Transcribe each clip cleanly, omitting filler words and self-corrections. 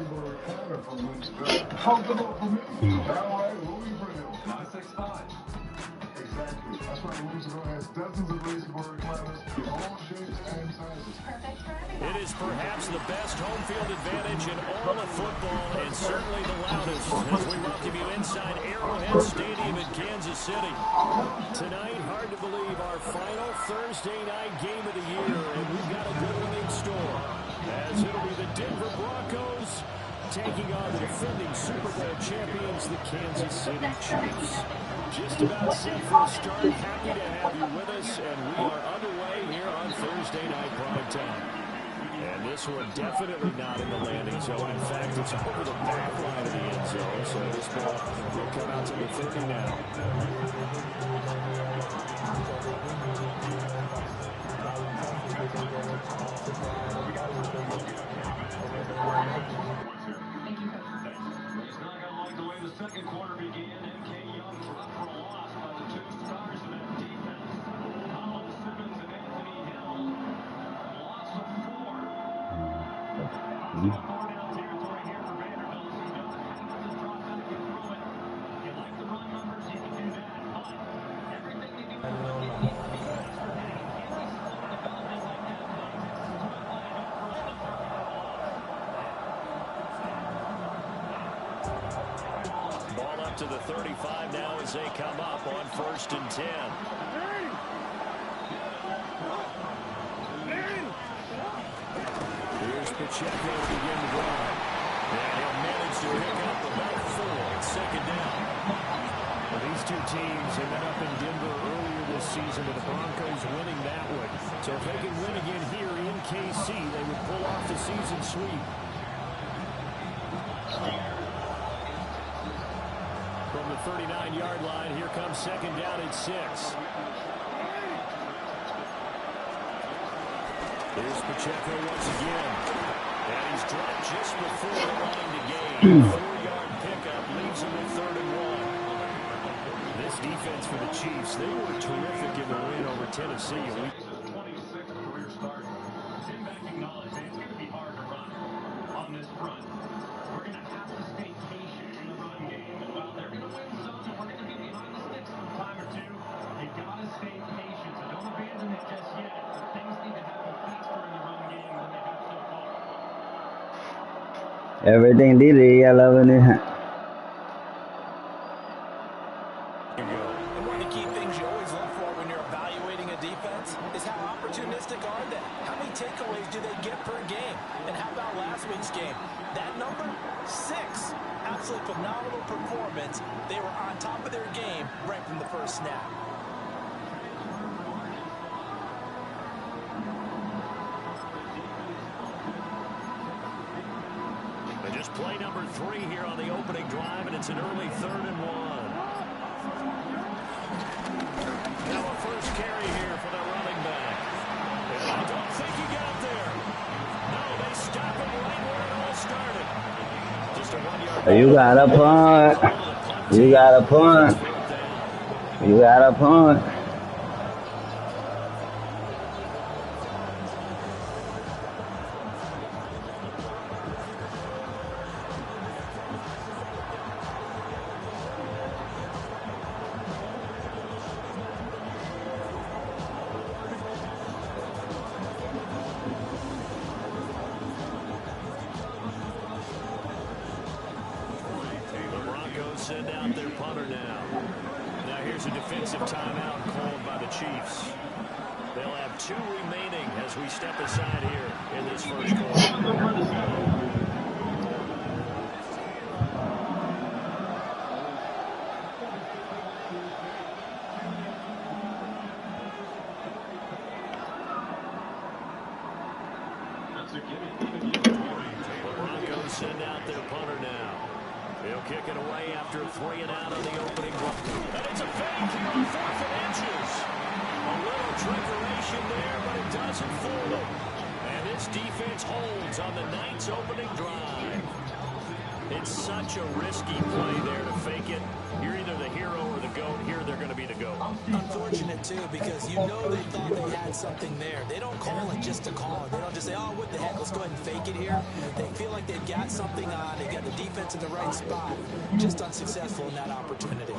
It is perhaps the best home field advantage in all of football, and certainly the loudest as we welcome you inside Arrowhead Stadium in Kansas City. Tonight, hard to believe, our final Thursday night game of the year, and we've got a good one in store, as it'll be the Denver Broncos taking on the defending Super Bowl champions, the Kansas City Chiefs. Just about set for a start. Happy to have you with us, and we are underway here on Thursday night prime time. And this one definitely not in the landing zone. In fact, it's over the back line of the end zone, so this ball will come out to the 30 now. He's not going to like the way the second quarter began. MK Young dropped for a loss by the two stars of that defense. Colin Simmons and Anthony Hill. Loss of 4. Four-down territory here for Vanderbilt. You don't have to drop back and throw it. You like the run numbers, you can do that. But everything they do in the run game needs to be faster. And can they slow development like that? Ball up to the 35 now as they come up on 1st and 10. Here's Pacheco to begin the drive. And he'll manage to pick up about 4 at 2nd down. Well, these two teams have been up in Denver earlier this season with the Broncos winning that one. So if they can win again here in KC, they would pull off the season sweep. From the 39-yard line, here comes 2nd down at 6. Here's Pacheco once again. And he's dropped just before the line to gain. 4-yard pickup leaves him with 3rd and 1. This defense for the Chiefs, they were terrific in the win over Tennessee. 26th career start. Tim back acknowledged that it's going to be hard to run on this front. We're going to have to stay patient in the run game. And while they're going to win some, and we're going to be behind the sticks for a time or two, you've got to stay patient. So don't abandon it just yet. Things need to happen faster in the run game than they have so far. Everything did it, I love it. And one of the key things you always look for when you're evaluating a defense is how opportunistic are they? How many takeaways do they get per game? And how about last week's game? That number? 6. Absolutely phenomenal performance. They were on top of their game right from the first snap. And just play number 3 here on the opening drive, and it's an early 3rd and 1. Now a first carry here for the running back. And I don't think he got there. No, they stop him right where it all started. Just a 1-yard. You got a punt. You got a punt. You got a punt. Send out their punter now. Now here's a defensive timeout called by the Chiefs. They'll have 2 remaining as we step aside here in this first quarter. The Broncos send out their punter now. He'll kick it away after 3 and out on the opening run. And it's a fake here on 4th and inches. A little trickeration there, but it doesn't fool them. And this defense holds on the Knights' opening drive. It's such a risky play there to fake it. You're either the hero or the GOAT. Here they're going to be the GOAT. Unfortunate, too, because you know they thought they had something there. They don't call it just to call it. They don't just say, oh, what the heck, let's go ahead and fake it here. They feel like they've got something on. They've got the defense in the right spot. Just unsuccessful in that opportunity.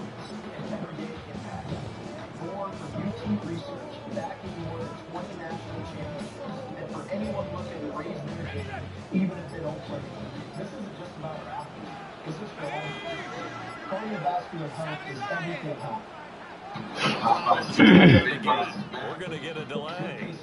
Anyone looking to raise their game, even if they don't play. This isn't just about athletes. This is for all. Cardiovascular health is everything health. We're going to get a delay.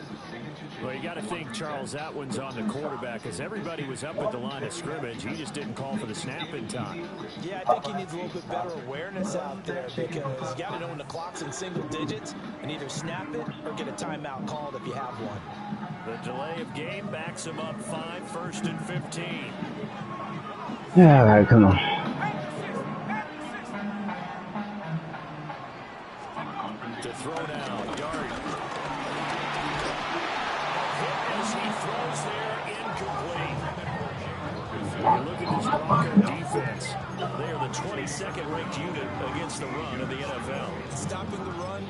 Well, you got to think Charles Atwin's on the quarterback because everybody was up at the line of scrimmage. He just didn't call for the snap in time. Yeah, I think he needs a little bit better awareness out there because you got to know when the clock's in single digits and either snap it or get a timeout called if you have one. The delay of game backs him up 5, 1st and 15. Yeah, all right, come on. To throw now, Yard. As he throws there, incomplete. You look at this Bronco defense. They are the 22nd ranked unit against the run of the NFL. Stopping the run,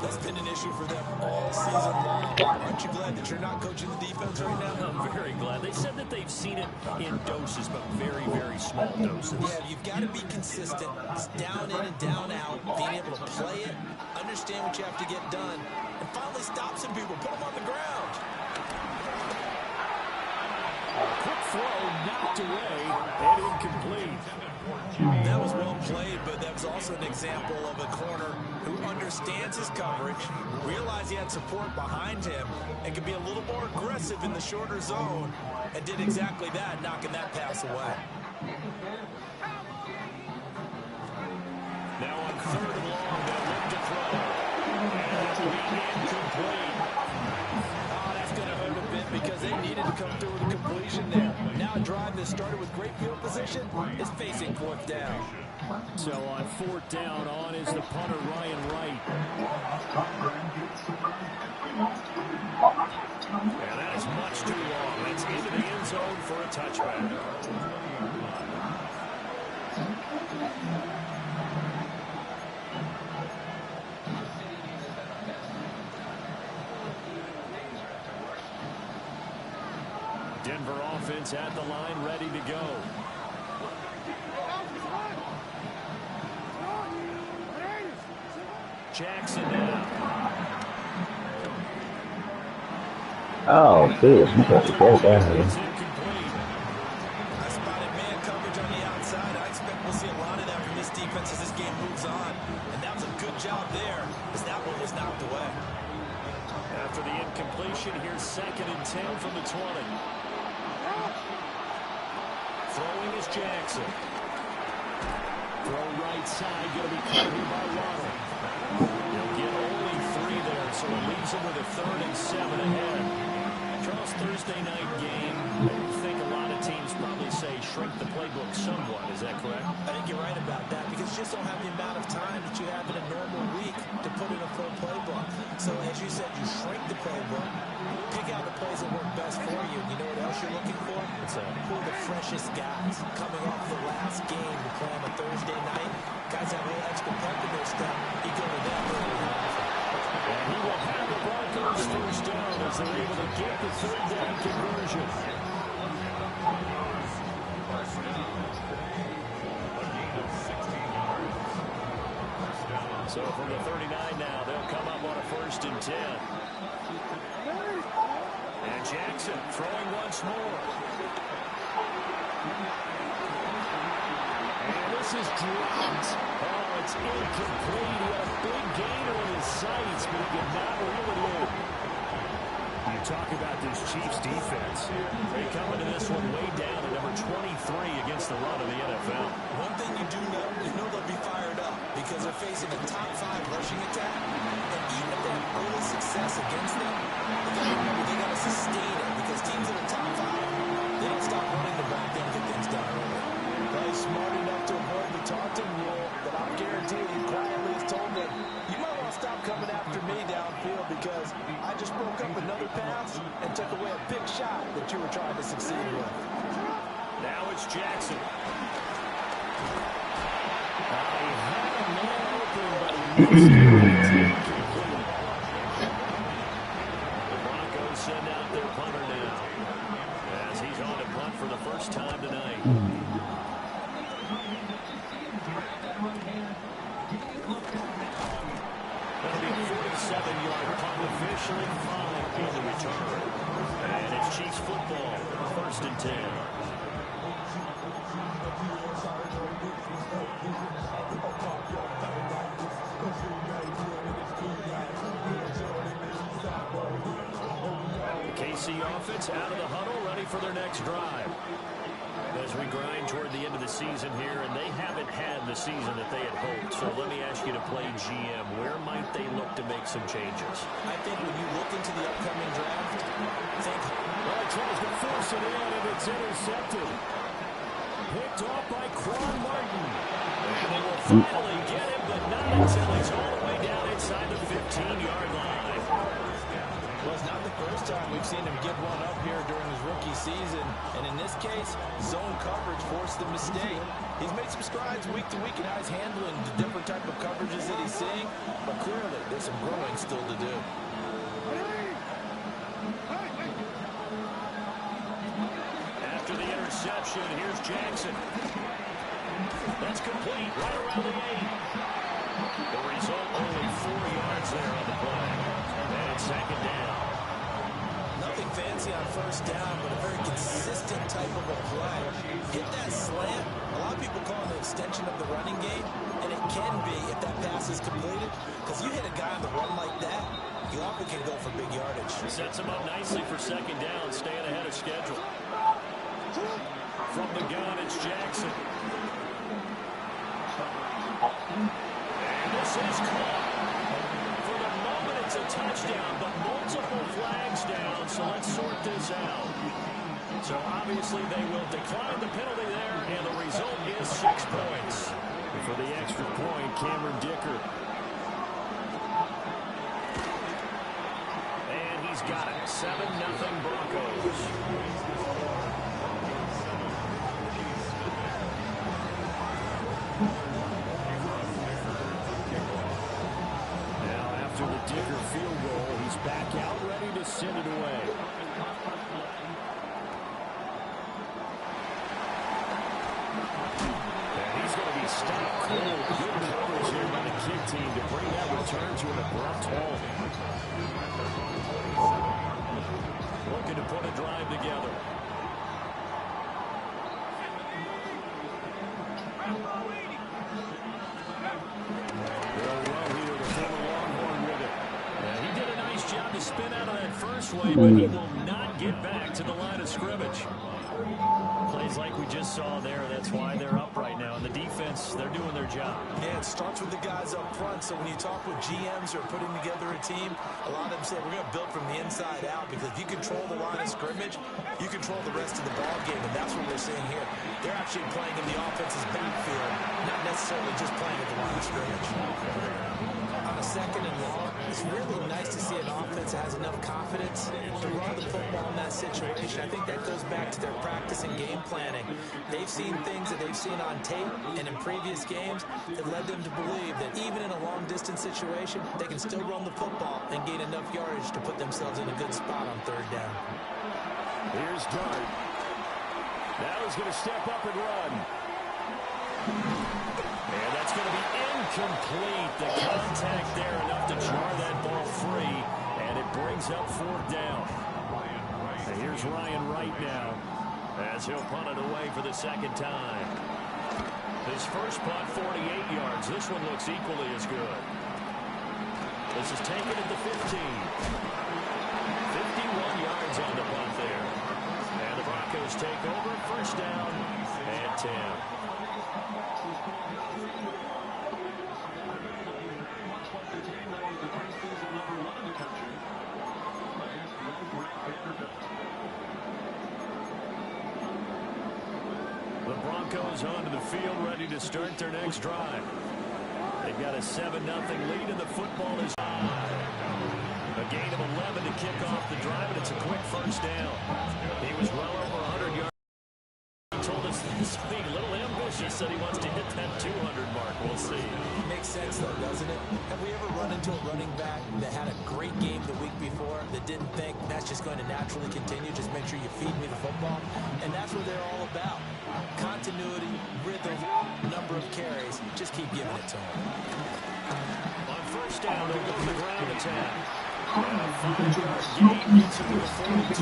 that's been an issue for them all season long. Aren't you glad that you're not coaching the defense right now? I'm very glad. They said that they've seen it in doses, but very, very small doses. Yeah, you've got to be consistent. It's down in and down out, being able to play it, understand what you have to get done, and finally stop some people, put them on the ground. Quick throw, knocked away, and incomplete. That was well played, but that was also an example of a corner who understands his coverage, realized he had support behind him, and could be a little more aggressive in the shorter zone, and did exactly that, knocking that pass away. Now on 3rd and long, they'll look to throw. And that'll be incomplete. Oh, that's going to hurt a bit because they needed to come through with a completion there. Now a drive that started with great field position is facing 4th down. So on 4th down, on is the punter, Ryan Wright. And that is much too long. That's into the end zone for a touchback. Denver offense at the line, ready to go. Jackson now. Oh, dude, I'm supposed to get that. It's incomplete. I spotted man coverage on the outside. I expect we'll see a lot of that from this defense as this game moves on. And that was a good job there as that one was knocked away. After the incompletion, here's 2nd and 10 from the 20. Throwing is Jackson. Throw right side, going to be caught here by Waddle. He'll get only 3 there, so it leaves him with a 3rd and 7 ahead. Charles, Thursday night game, I think a lot of teams probably say shrink the playbook somewhat. Is that correct? I think you're right about that because you just don't have the amount of time that you have in a normal week to put in a full playbook. So as you said, you shrink the playbook, pick out the plays that work best for you. You know what else you're looking for? Who are the freshest guys coming off the last game to play on a Thursday night? Guys have a little extra pep in their step. You go to them early and often. And he will have the Broncos 1st down as they're able to get the 3rd down conversion. So from the 39 now, they'll come up on a 1st and 10. And Jackson throwing once more. And this is dropped. Oh, it's incomplete. He had a big gainer in his sights, but he did not reel it in. You talk about this Chiefs defense. They come into this one way down at number 23 against the run of the NFL. One thing you do know, they'll be fired up because they're facing a top 5 rushing attack. And even if they have early success against them, they got to sustain it because teams that are top 5, they don't stop running the ball, they get things done early. Play smart enough to avoid the taunting rule, but I'll guarantee you quietly has told them, you might want to stop coming after me downfield because I just broke up another pass and took away a big shot that you were trying to succeed with. Now it's it's Jackson. He had a man open, but he missed it. The Broncos send out their punter now, as he's on to punt for the first time tonight. That'll be a 47-yard punt, officially followed on the return. And it's Chiefs football, 1st and 10. The KC offense out of the huddle, ready for their next drive. As we grind toward the end of the season here, and they haven't had the season that they had hoped. So let me ask you to play GM. Where might they look to make some changes? I think when you look into the upcoming draft, think, well, he tries to force it in, and it's intercepted. Picked off by Quan Martin. And they will finally get him, but not until he's all the way down inside the 15-yard line. Well, it's not the first time we've seen him give one up here during his rookie season. And in this case, zone coverage forced the mistake. He's made some strides week to week in how he's handling the different type of coverages that he's seeing. But clearly, there's some growing still to do. After the interception, here's Jackson. That's complete, right around the 8. The result, only 4 yards there on the play. And it's 2nd down. Nothing fancy on 1st down, but a very consistent type of a play. Hit that slant. A lot of people call it an extension of the running game, and it can be if that pass is completed. Because you hit a guy on the run like that, you often can go for big yardage. Sets him up nicely for 2nd down, staying ahead of schedule. From the gun, it's Jackson. And this is caught. For the moment, it's a touchdown, but multiple flags down, so let's sort this out. So obviously they will decline the penalty there, and the result is 6 points. And for the extra point, Cameron Dicker. And he's got it. 7-0 Broncos. After the Dicker field goal, he's back out, ready to send it away. And he's going to be stopped cold. Good coverage here by the kick team to bring that return to an abrupt halt. Looking to put a drive together. Spin out of that first way, but he will not get back to the line of scrimmage. Plays like we just saw there. That's why they're up right now. And the defense, they're doing their job. Yeah, it starts with the guys up front. So when you talk with GMs who are putting together a team, a lot of them say we're going to build from the inside out, because if you control the line of scrimmage, you control the rest of the ball game. And that's what we're seeing here. They're actually playing in the offense's backfield, not necessarily just playing at the line of scrimmage. On a 2nd and long, it's really nice to see an offense that has enough confidence to run the football in that situation. I think that goes back to their practice and game planning. They've seen things that they've seen on tape and in previous games that led them to believe that even in a long-distance situation, they can still run the football and gain enough yardage to put themselves in a good spot on 3rd down. Here's Dart. Now he's going to step up and run. And that's going to be incomplete. The contact there enough to jar that ball free, and it brings up 4th down. And here's Ryan Wright now, as he'll punt it away for the 2nd time. His first punt, 48 yards. This one looks equally as good. This is taken at the 15. 51 yards on the punt there. And the Broncos take over, 1st down and 10. The Broncos onto the field, ready to start their next drive. They've got a 7-0 lead, and the football is a gain of 11 to kick off the drive, and it's a quick 1st down. He was well over 100 yards. He told us He's being a little ambitious, said he wants to hit that 200 mark. We'll see. Makes sense, though, doesn't it? Have we ever run into a running back that had a great game the week before that didn't think that's just going to naturally continue? Just make sure you feed me the football. And that's what they're all about. Continuity, rhythm, number of carries. Just keep giving it to them. On first down, they'll go to the ground attack. And a 5-yard gain gets him to the 42.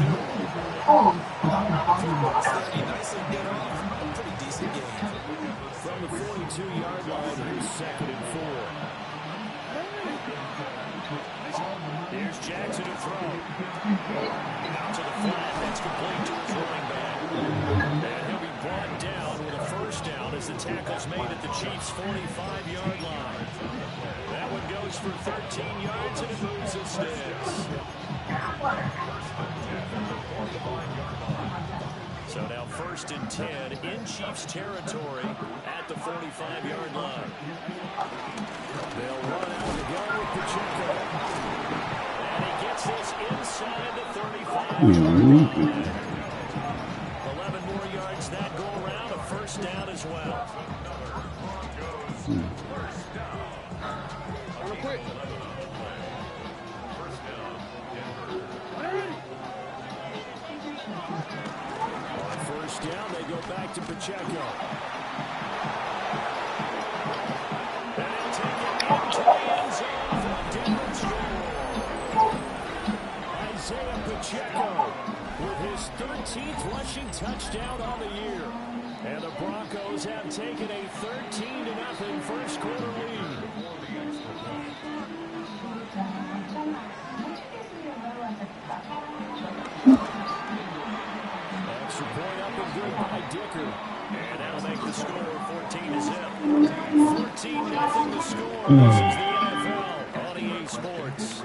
Nicely get off. A pretty decent game. From the 42-yard line, here's 2nd and 4. Here's Jackson to throw. Out to the flat. That's complete to his running back. And he'll be brought down with a first down as the tackle's made at the Chiefs' 45-yard line. That one goes for 13 yards, and it moves the sticks. So now 1st and 10 in Chiefs territory at the 45-yard line. They'll run out to go with Pacheco. And he gets this inside the 35-yard line. 11 more yards that go around, a first down as well. Real quick. On first down, they go back to Pacheco. And he'll take it into the end zone for a Denver score. Isaiah Pacheco with his 13th rushing touchdown on the year. And the Broncos have taken a 13-0 first quarter lead. Extra point up and good by Dicker. And that'll make the score 14-0. 14-0 the score. This is the NFL on EA Sports.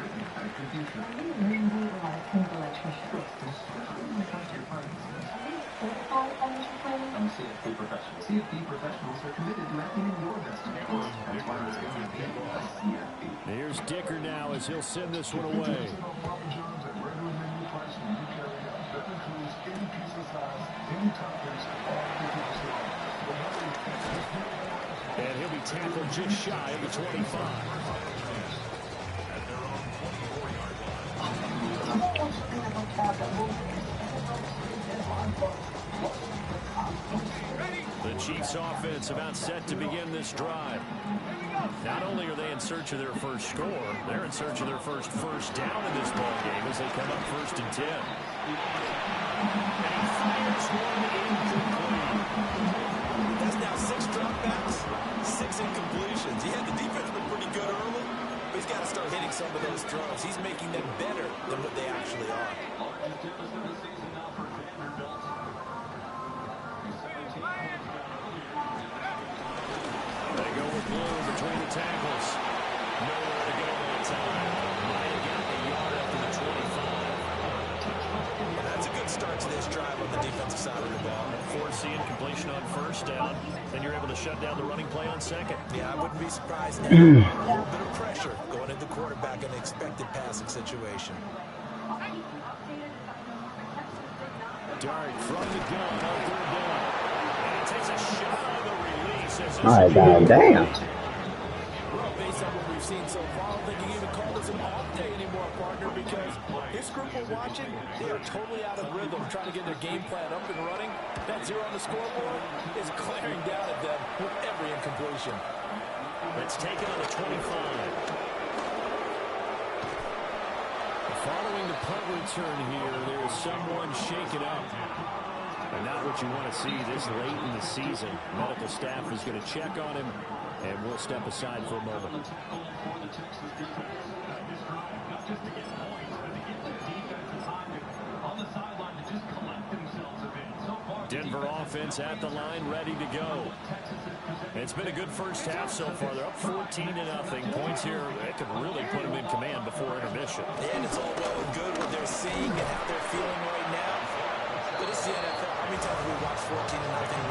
CFP professionals. CFP professionals are committed to acting in your best interest. That's why it's going to be a CFP. Here's Dicker now as he'll send this one away. And he'll be tackled just shy of the 25. The Chiefs offense about set to begin this drive. Not only are they in search of their first score, they're in search of their first down in this ball game as they come up 1st and 10. And he fires one incomplete. That's now 6 dropbacks, 6 incompletions. Yeah, the defense been pretty good early, but he's got to start hitting some of those throws. He's making them better than what they actually are. They go with Blue between the tackles. Nowhere to go that time. Might have got the yard up to the 25. That's a good start to this drive on the defensive side of the ball. Forcing completion on first down. Then you're able to shut down the running play on second. Yeah, I wouldn't be surprised. A little bit of pressure going into the quarterback in an expected passing situation. Dart from the gun on 3rd down. And it takes a shot on the release. My God, damn. Well, based on what we've seen so far, I don't think you can even call this an off day anymore, partner, because this group we're watching, they are totally out of rhythm, trying to get their game plan up and running. That 0 on the scoreboard is glaring down at them with every incompletion. It's taken on the 25. Following the punt return here, there is someone shaken up. And not what you want to see this late in the season. Medical staff is going to check on him, and we'll step aside for a moment. Denver offense at the line, ready to go. It's been a good first half so far. They're up 14-0. Points here, that could really put them in command before intermission. And it's all well and good what they're seeing and how they're feeling right now. But it's the NFL. How many times have we watched 14-0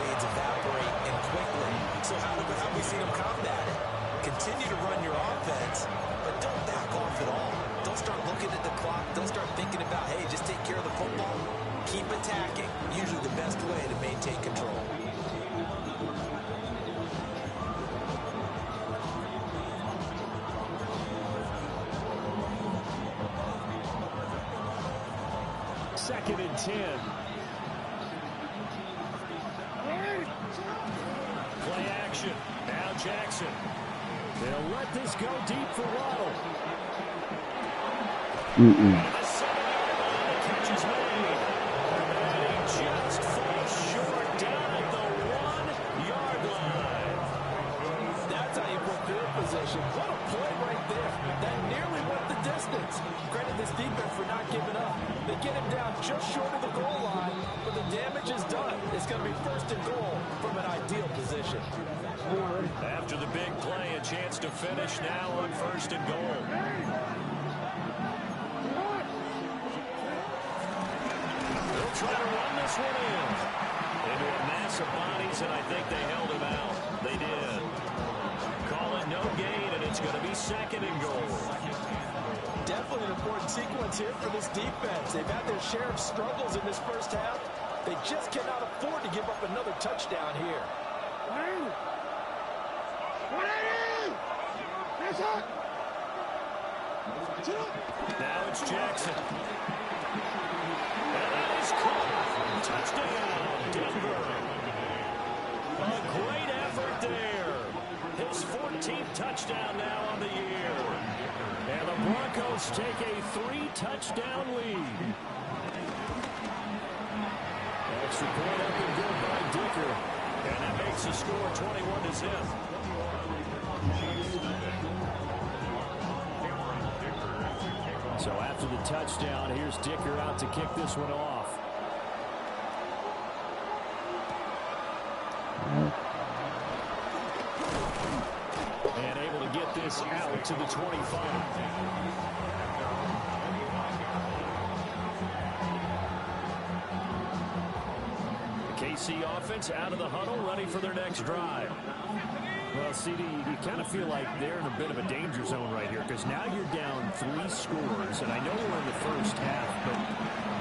leads evaporate and quickly? So how have we seen them combat it? Continue to run your offense, but don't back off at all. Don't start looking at the clock. Don't start thinking about, hey, just take care of the football. Keep attacking. Usually the best way to maintain control. 2nd and 10. Play action. Now Jackson. They'll let this go deep for Waddle. The 7-yard line, the catch is made. And he just falls short down at the 1-yard line. That's how you put field position. What a play right there. That nearly went the distance. Credit this defense for not giving up. They get him down just short of the goal line, but the damage is done. It's going to be 1st and goal from an ideal position. After the big play, a chance to finish now on 1st and goal. They'll try to run this one in. Into a mass of bodies, and I think they held him out. They did. Call it no gain, and it's going to be 2nd and goal. Definitely an important sequence here for this defense. They've had their share of struggles in this first half. They just cannot afford to give up another touchdown here. Now it's Jackson. And that is caught. Touchdown, Denver. A great effort there. His 14th touchdown now on the year. And the Broncos take a 3-touchdown lead. Extra point up and good by Dicker. And that makes the score 21-0. So after the touchdown, here's Dicker out to kick this one off. And able to get this out to the 25. The KC offense out of the huddle, ready for their next drive. Well, CD, you kind of feel like they're in a bit of a danger zone right here because now you're down 3 scores, and I know we're in the first half, but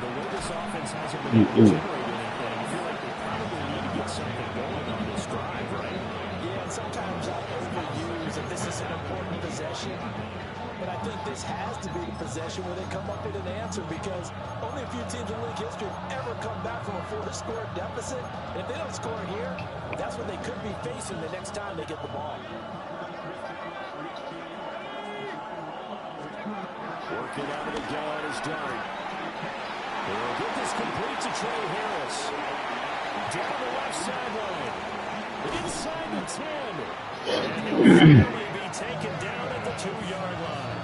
the way this offense hasn't been able to generate anything, I feel like they probably need to get something going on this drive, right? Yeah, and sometimes I overuse that this is an important possession, but I think this has to be the possession where they come up with an answer because only a few teams in league history have ever come back from a 4-score deficit, and if they don't score here, that's what they could be facing the next time they get the ball. Working out of the gun is Dart. They'll get this complete to Trey Harris. Down the left sideline. Inside the 10. And he'll finally be taken down at the 2-yard line.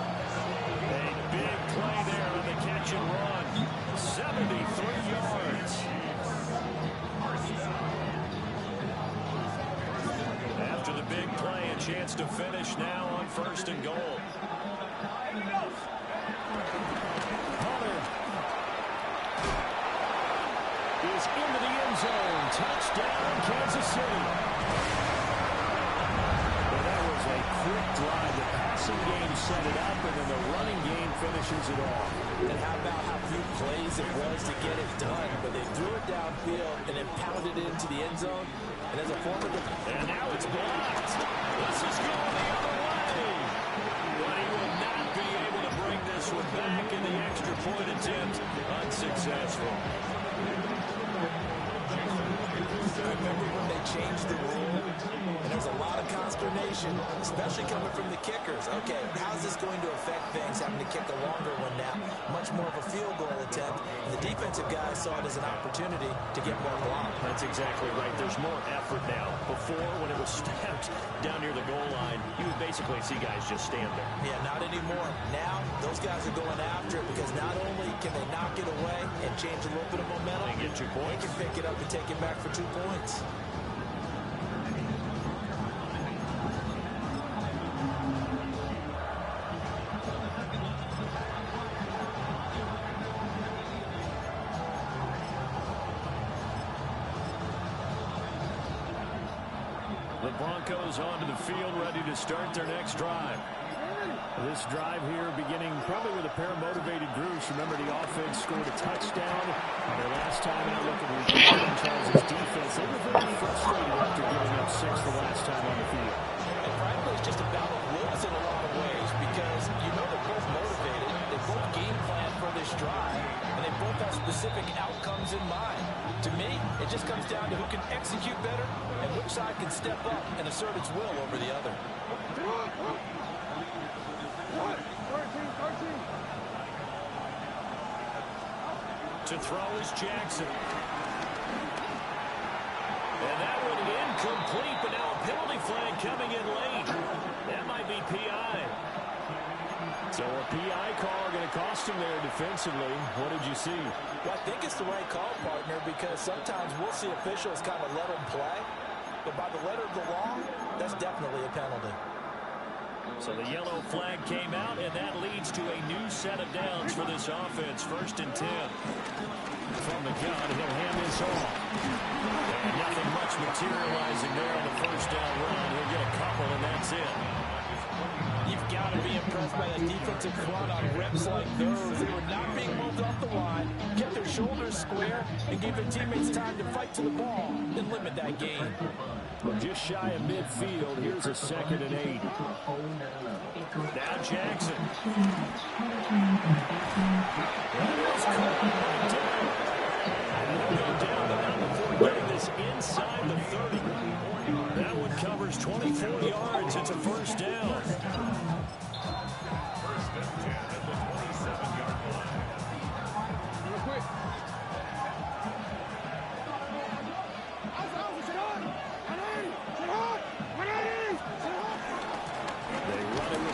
A big play there on the catch and run. 73 yards. After the big play, a chance to finish now on 1st and goal. Hunter is into the end zone. Touchdown, Kansas City. Well, that was a quick drive. The passing game set it up, and then the running game finishes it off. And how about how few plays it was to get it done, but they threw it downfield and then pounded it into the end zone. And as a former and now it's blocked. This is going the other way. But he will not be able to bring this one back in the extra point attempt. Unsuccessful. I remember when they changed the rule, and there's a lot of consternation, especially coming from the kickers. Okay, how's this going to affect things, having to kick a longer one now? Much more of a field goal attempt. And the defensive guys saw it as an opportunity to get more block. That's exactly right. There's more effort now. Before, when it was snapped down near the goal line, you would basically see guys just stand there. Yeah, not anymore. Now, those guys are going after it because not only can they knock it away and change a little bit of momentum, they get 2 points. They can pick it up and take it back for 2 points. The Broncos onto the field, ready to start their next drive. This drive here beginning probably with a pair of motivated groups. Remember, the offense scored a touchdown. Their last time out looking to return Charles' defense. They were very frustrated after giving up 6 the last time on the field. And frankly, it's just a battle of wills in a lot of ways because you know they're both motivated. They both game plan for this drive, and they both have specific outcomes in mind. To me, it just comes down to who can execute better and which side can step up and assert its will over the other. To throw is Jackson. And that one incomplete, but now a penalty flag coming in late. That might be PI. So a PI call going to cost him there defensively. What did you see? Well, I think it's the right call, partner, because sometimes we'll see officials kind of let them play. But by the letter of the law, that's definitely a penalty. So the yellow flag came out, and that leads to a new set of downs for this offense. 1st and 10. From the gun, he'll hand this off. And nothing much materializing there on the 1st down run. He'll get a couple, and that's it. You've got to be impressed by that defensive front on reps like those. They were not being moved off the line, kept their shoulders square, and gave their teammates time to fight to the ball and limit that gain. Well, just shy of midfield. Here's a 2nd and 8. Now Jackson. That is caught down. And they'll go down the now before getting this inside the 30. That one covers 24 yards. It's a 1st down.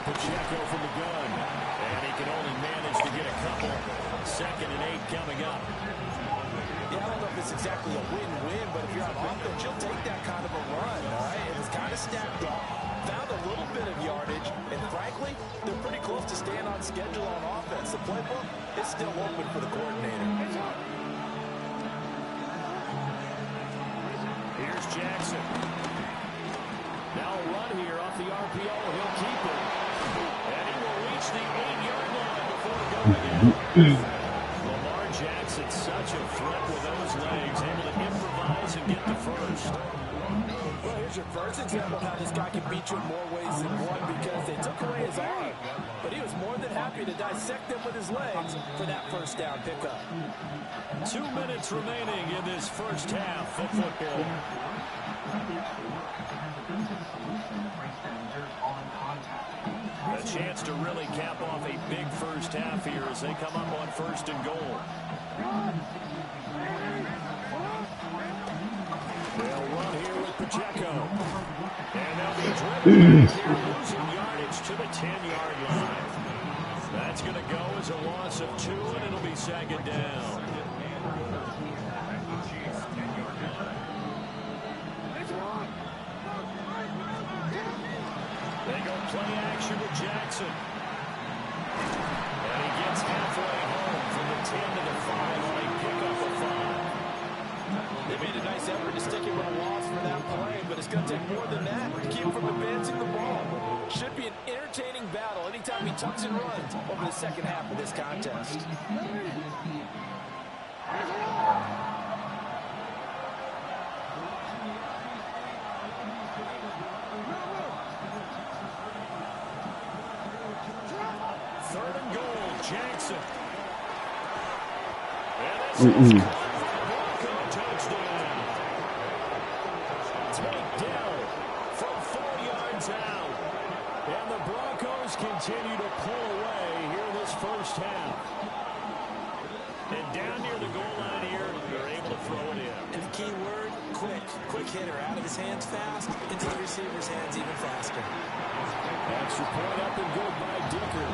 Pacheco from the gun, and he can only manage to get a couple. 2nd and 8 coming up. Yeah, I don't know if it's exactly a win-win, but if you're on offense, you'll take that kind of a run, all right? It was kind of stacked up, found a little bit of yardage, and frankly, they're pretty close to staying on schedule on offense. The playbook is still open for the coordinator. Here's Jackson. Now a run here off the RPO. He'll keep it. And he will reach the 8-yard line before going in. Lamar Jackson, such a threat with those legs, able to improvise and get the 1st. Well, here's your first example of how this guy can beat you in more ways than one, because they took away his arm, but he was more than happy to dissect them with his legs for that 1st down pickup. 2 minutes remaining in this 1st half of football. A chance to really cap off a big 1st half here as they come up on 1st and goal. They'll run here with Pacheco. And they'll be driven back here, losing yardage to the 10-yard line. That's going to go as a loss of 2, and it'll be 2nd down. They go play action with Jackson. And he gets halfway home from the 10 to the 5 on a pickup of 5. They made a nice effort to stick him with a loss for that play, but it's going to take more than that to keep him from advancing the ball. Should be an entertaining battle anytime he tucks and runs over the 2nd half of this contest. Jackson. And this is touchdown. Takedown from 4 yards out. And the Broncos continue to pull away here in this 1st half. And down near the goal line here, they're able to throw it in. And the key word, quick. Quick hitter, out of his hands fast, into the receiver's hands even faster. Extra point up and good by Dicker.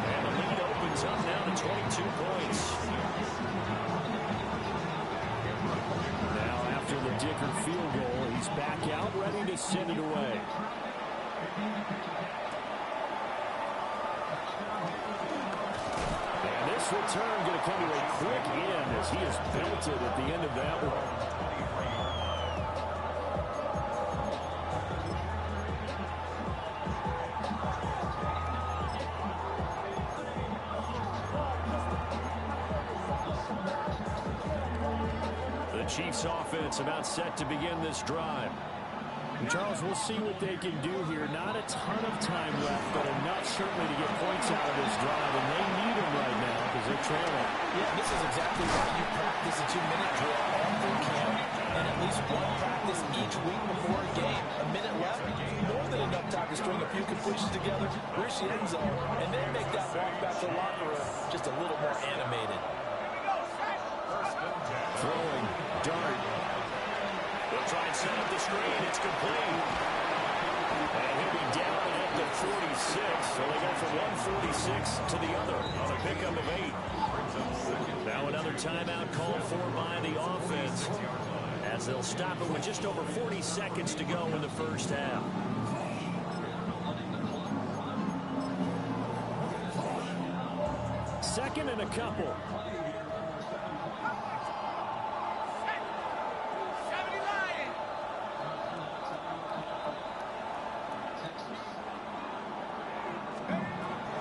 And the lead opens up now to 22 points. Now after the Dicker field goal, he's back out ready to send it away. And this return going to come to a quick end as he is belted at the end of that one. Chiefs offense about set to begin this drive. Charles, we'll see what they can do here. Not a ton of time left, but enough certainly to get points out of this drive, and they need them right now because they're trailing. Yeah, this is exactly why you practice a 2-minute drill all through camp and at least one practice each week before a game. A minute left, more than enough time to string a few completions together, reach the end zone, and then make that walk back to the locker room just a little more animated. Throwing, dart. They'll try and set up the screen. It's complete. And he'll be down at the 46. So they go from 146 to the other on a pickup of 8. Now another timeout called for by the offense, as they'll stop it with just over 40 seconds to go in the first half. Second and a couple.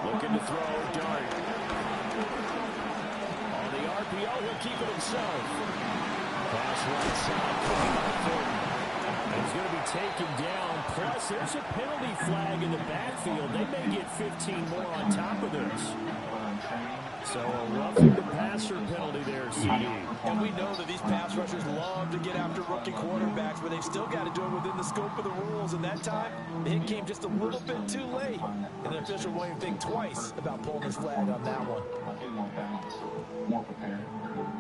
Looking to throw, dart. On the RPO, he'll keep it himself. Pass right side, coming up for him. And he's going to be taken down. Plus, there's a penalty flag in the backfield. They may get 15 more on top of this. So a roughing the passer penalty there, CD. And we know that these pass rushers love to get after rookie quarterbacks, but they've still got to do it within the scope of the rules. And that time, the hit came just a little bit too late. And the official won't even think twice about pulling his flag on that one. More prepared.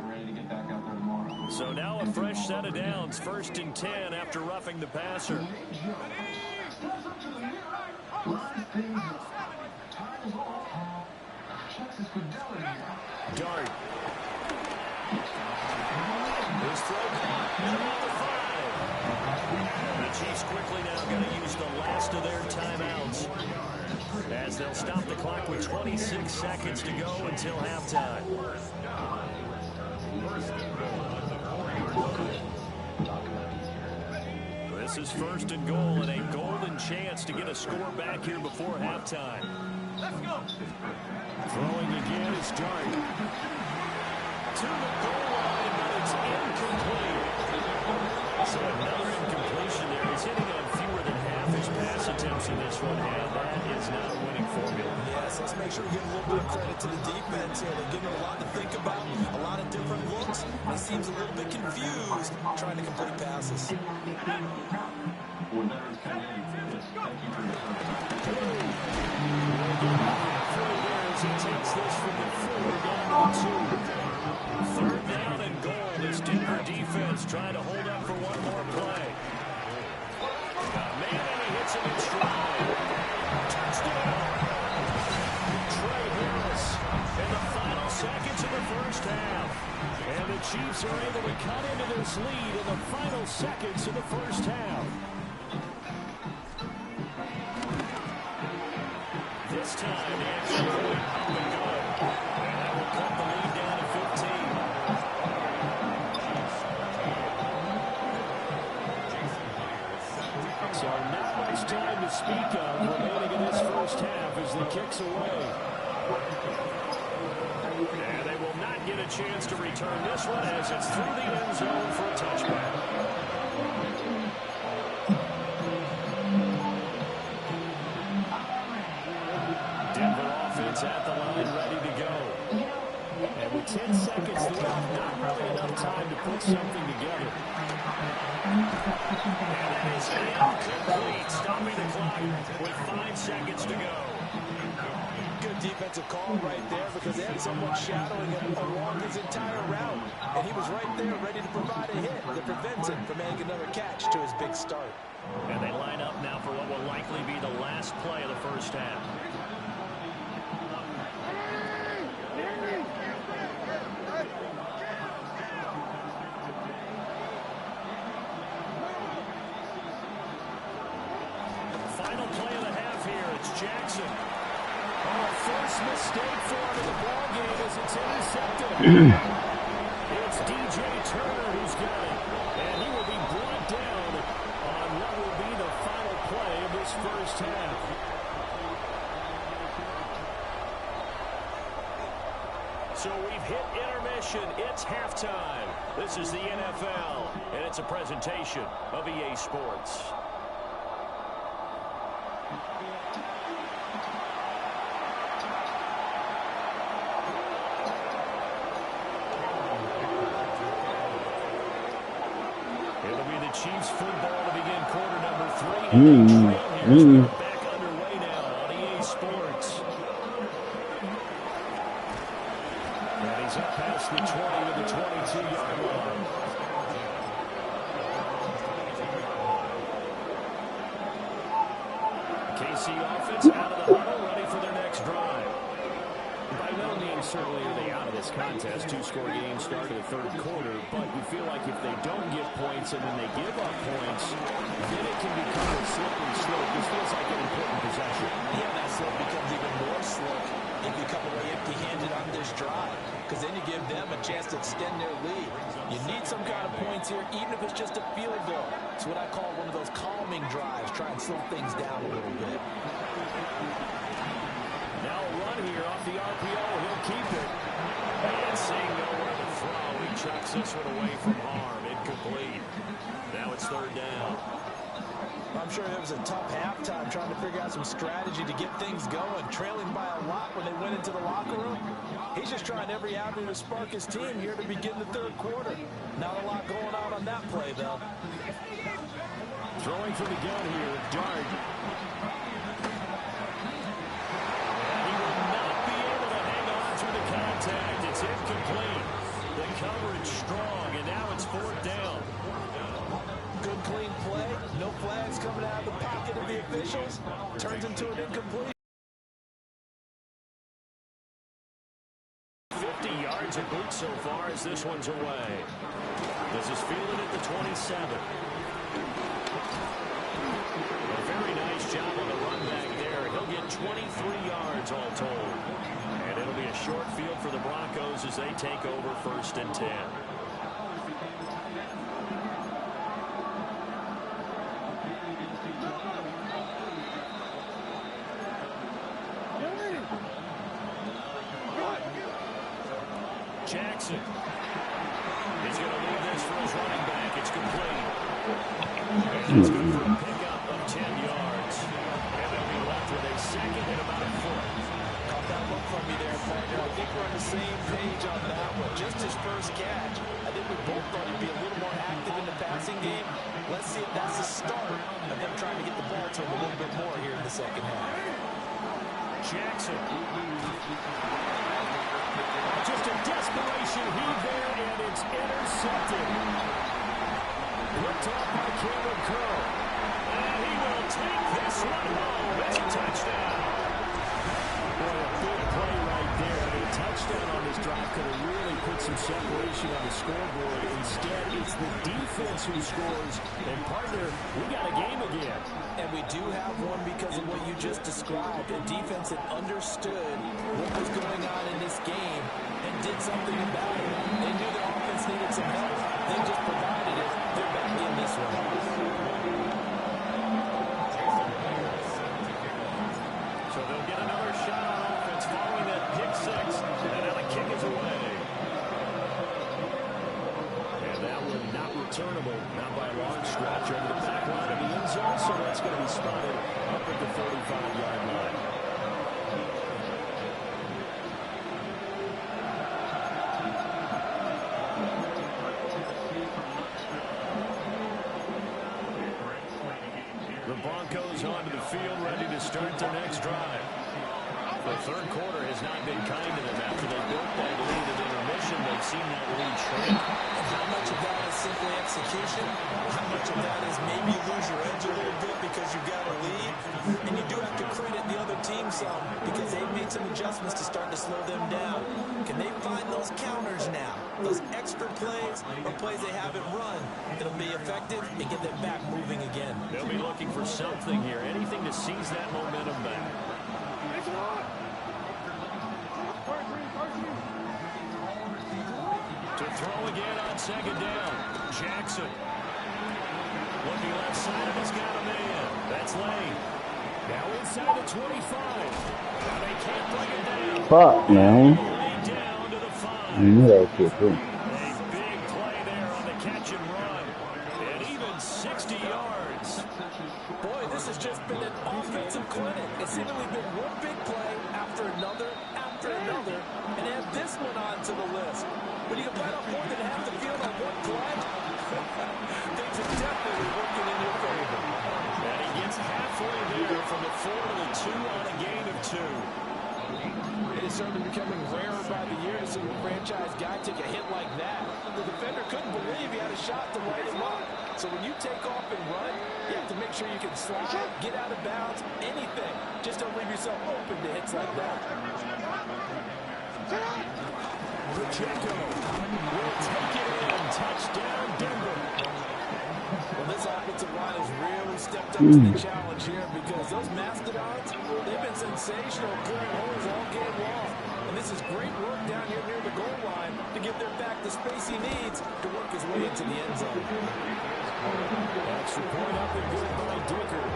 Ready to get back out there tomorrow. So now a fresh set of downs, 1st and 10 after roughing the passer. Dart. His throw caught and about the 5. The Chiefs quickly now going to use the last of their timeouts, as they'll stop the clock with 26 seconds to go until halftime. This is 1st and goal, and a golden chance to get a score back here before halftime. Let's go. Throwing again is Dart. To the goal line, but it's incomplete. So another incompletion there. He's hitting on fewer than half his pass attempts in this one, and that is not a winning formula. Yes, let's make sure we give a little bit of credit to the defense here. They're giving a lot to think about, a lot of different looks. He seems a little bit confused trying to complete passes. He takes this from the 4 down to 2. 3rd down and goal. This Denver defense trying to hold up for one more play. Man, and he hits him in stride. Touchdown. Trey Harris in the final seconds of the first half. And the Chiefs are able to cut into this lead in the final seconds of the first half. This time, the extra point up and good. And that will cut the lead down to 15. So not much time to speak of remaining in this first half as the kick's away. And they will not get a chance to return this one as it's through the end zone for a touchback. Denver offense at the line, ready to go. And with 10 seconds left, not really enough time to put something together. And that is incomplete, stopping the clock with 5 seconds to go. Good defensive call right there because they had someone shadowing him along his entire route. And he was right there ready to provide a hit that prevents him from making another catch to his big start. And they line up now for what will likely be the last play of the first half. Final play of the half here. It's Jackson. Oh, first mistake for him in the ballgame as it's intercepted. It's DJ Turner who's got it. And he will be brought down on what will be the final play of this first half. So we've hit intermission. It's halftime. This is the NFL, and it's a presentation of EA Sports. It'll be the Chiefs football to begin quarter number 3. And they trail here. Back underway now on EA Sports. And he's up past the 20 to the 22-yard line. KC offense out of the huddle, ready for their next drive. By no means certainly are they out of this contest. Two-score game start of the third quarter, but you feel like if they don't get points and then they give up points, then it can become a slippery slope. This feels like an important possession. Yeah, that slope becomes even more slick if you come away empty-handed on this drive, because then you give them a chance to extend their lead. You need some kind of points here, even if it's just a field goal. It's what I call one of those calming drives, try and slow things down a little bit. Now a run here off the RPO. He'll keep it. And seeing nowhere to throw, he chucks this one away from harm. Incomplete. Now it's third down. I'm sure it was a tough halftime trying to figure out some strategy to get things going, trailing by a lot when they went into the locker room. He's just trying every avenue to spark his team here to begin the third quarter. Not a lot going on that play, though. Throwing from the gun here, Dart. He will not be able to hang on through the contact. It's incomplete. The coverage strong, and now it's fourth down. Good clean play. No flags coming out of the pocket of the officials. Turns into an incomplete. 50 yards of boot so far as this one's away. This is fielded at the 27. A very nice job on the run back there. He'll get 23 yards all told. And it'll be a short field for the Broncos as they take over first and 10. Jackson. He's going to leave this for his running back. It's complete. And it's good for a pickup of 10 yards. And they'll be left with a second and about a foot. Caught that look from me there, partner. I think we're on the same page on that one. Just his first catch. I think we both thought he'd be a little more active in the passing game. Let's see if that's the start of them trying to get the ball to him a little bit more here in the second half. Jackson. Just a desperation heave there, and it's intercepted. Looked off by Cameron Curl. And he will take this one home. It's a touchdown. Boy, a big play right there. A touchdown on this drive could have really put some separation on the scoreboard. Instead, it's the defense who scores. And, partner, we got a game again. And we do have one because of what you just described. A defense that understood what was going on in this game and did something about it. They knew their offense needed some help. They just provided it. They're back in this one. So they'll get another shot on offense following that pick six. And now the kick is away. And that one not returnable. Not by a long stretch over the back line of the end zone. So that's going to be spotted up at the 35-yard line. The Broncos onto the field, ready to start their next drive. The third quarter has not been kind to them after they built that lead at intermission. They've seen that lead shrink. And how much of that is simply execution? How much of that is maybe you lose your edge a little bit because you've got a lead? And you do have to credit the other team some because they've made some adjustments to start to slow them down. Can they find those counters now? Those extra plays or plays they haven't run that'll be effective and get them back moving again. They'll be looking for something here, anything to seize that momentum back. To throw again on second down. Jackson. Looking left side, he's got a man. That's Lane. Now inside the 25. Now they can't bring it down. Fuck, man. Down to the 5. You knew that kid, too. A big play there on the catch and run. And even 60 yards. Boy, this This has just been an offensive clinic. It's seemingly been one big play after another, and add this one onto the list. When you can bite off more than half the field on one play, things are definitely working in your favor. And he gets halfway there from the 4 to the 2 on a gain of 2. It is certainly becoming rarer by the year to see a franchise guy take a hit like that. The defender couldn't believe he had a shot to light him up. So when you take off and run, you have to make sure you can slide, get out of bounds, anything. Just don't leave yourself open to hits like that. Pacheco will take it in. Touchdown, Denver. Well, this offensive line has really stepped up to the challenge here because those Mastodons, they've been sensational clearing holes all game long. And this is great work down here near the goal line to give their back the space he needs to work his way into the end zone. Extra point up and good by Dicker.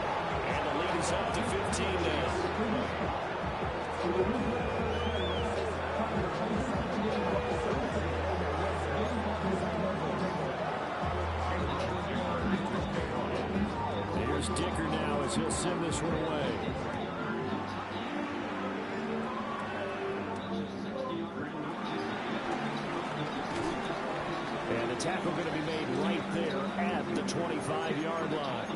And the lead is up to 15 now. Here's Dicker now as he'll send this one away. And the tackle going to be made right there at the 25-yard line.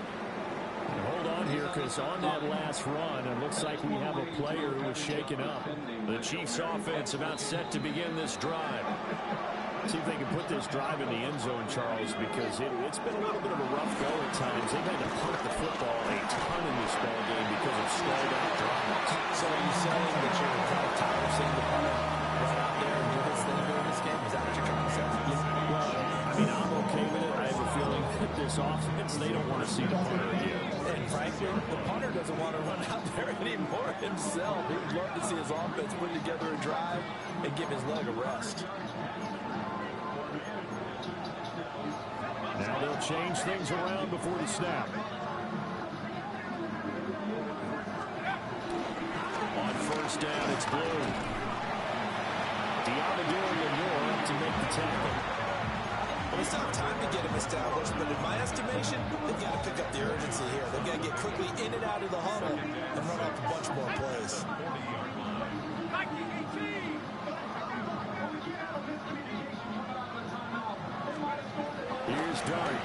And hold on here because on that last run, it looks like we have a player who is shaken up. The Chiefs offense about set to begin this drive. See if they can put this drive in the end zone, Charles, because it's been a little bit of a rough go at times. They've had to punt the football a ton in this ball game because of stalled out drives. So are you saying that you're kind of tired of seeing the punter run out there and do his thing during this game? Is that what you're trying to say? Well, I mean, I'm okay with it. I have a feeling that this offense, they don't want to see the punter again. And frankly, the punter doesn't want to run out there anymore himself. He would love to see his offense put together a drive and give his leg a rest. Now they'll change things around before the snap. On first down, it's Blue. Diamador Lenore up to make the tackle. Well, it's not time to get him established, but in my estimation, they've got to pick up the urgency here. They've got to get quickly in and out of the huddle and run off a bunch more plays. Here's Dart.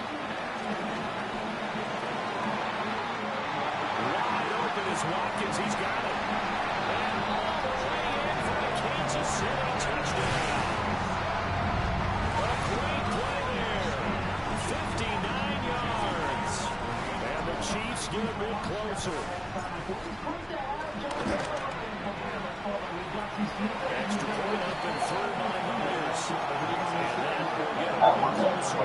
Wide open is Watkins. He's got it. And all the way in for the Kansas City touchdown. A great play there. 59 yards. And the Chiefs get a bit closer. Extra point up and through by Myers. And that will get a bit closer.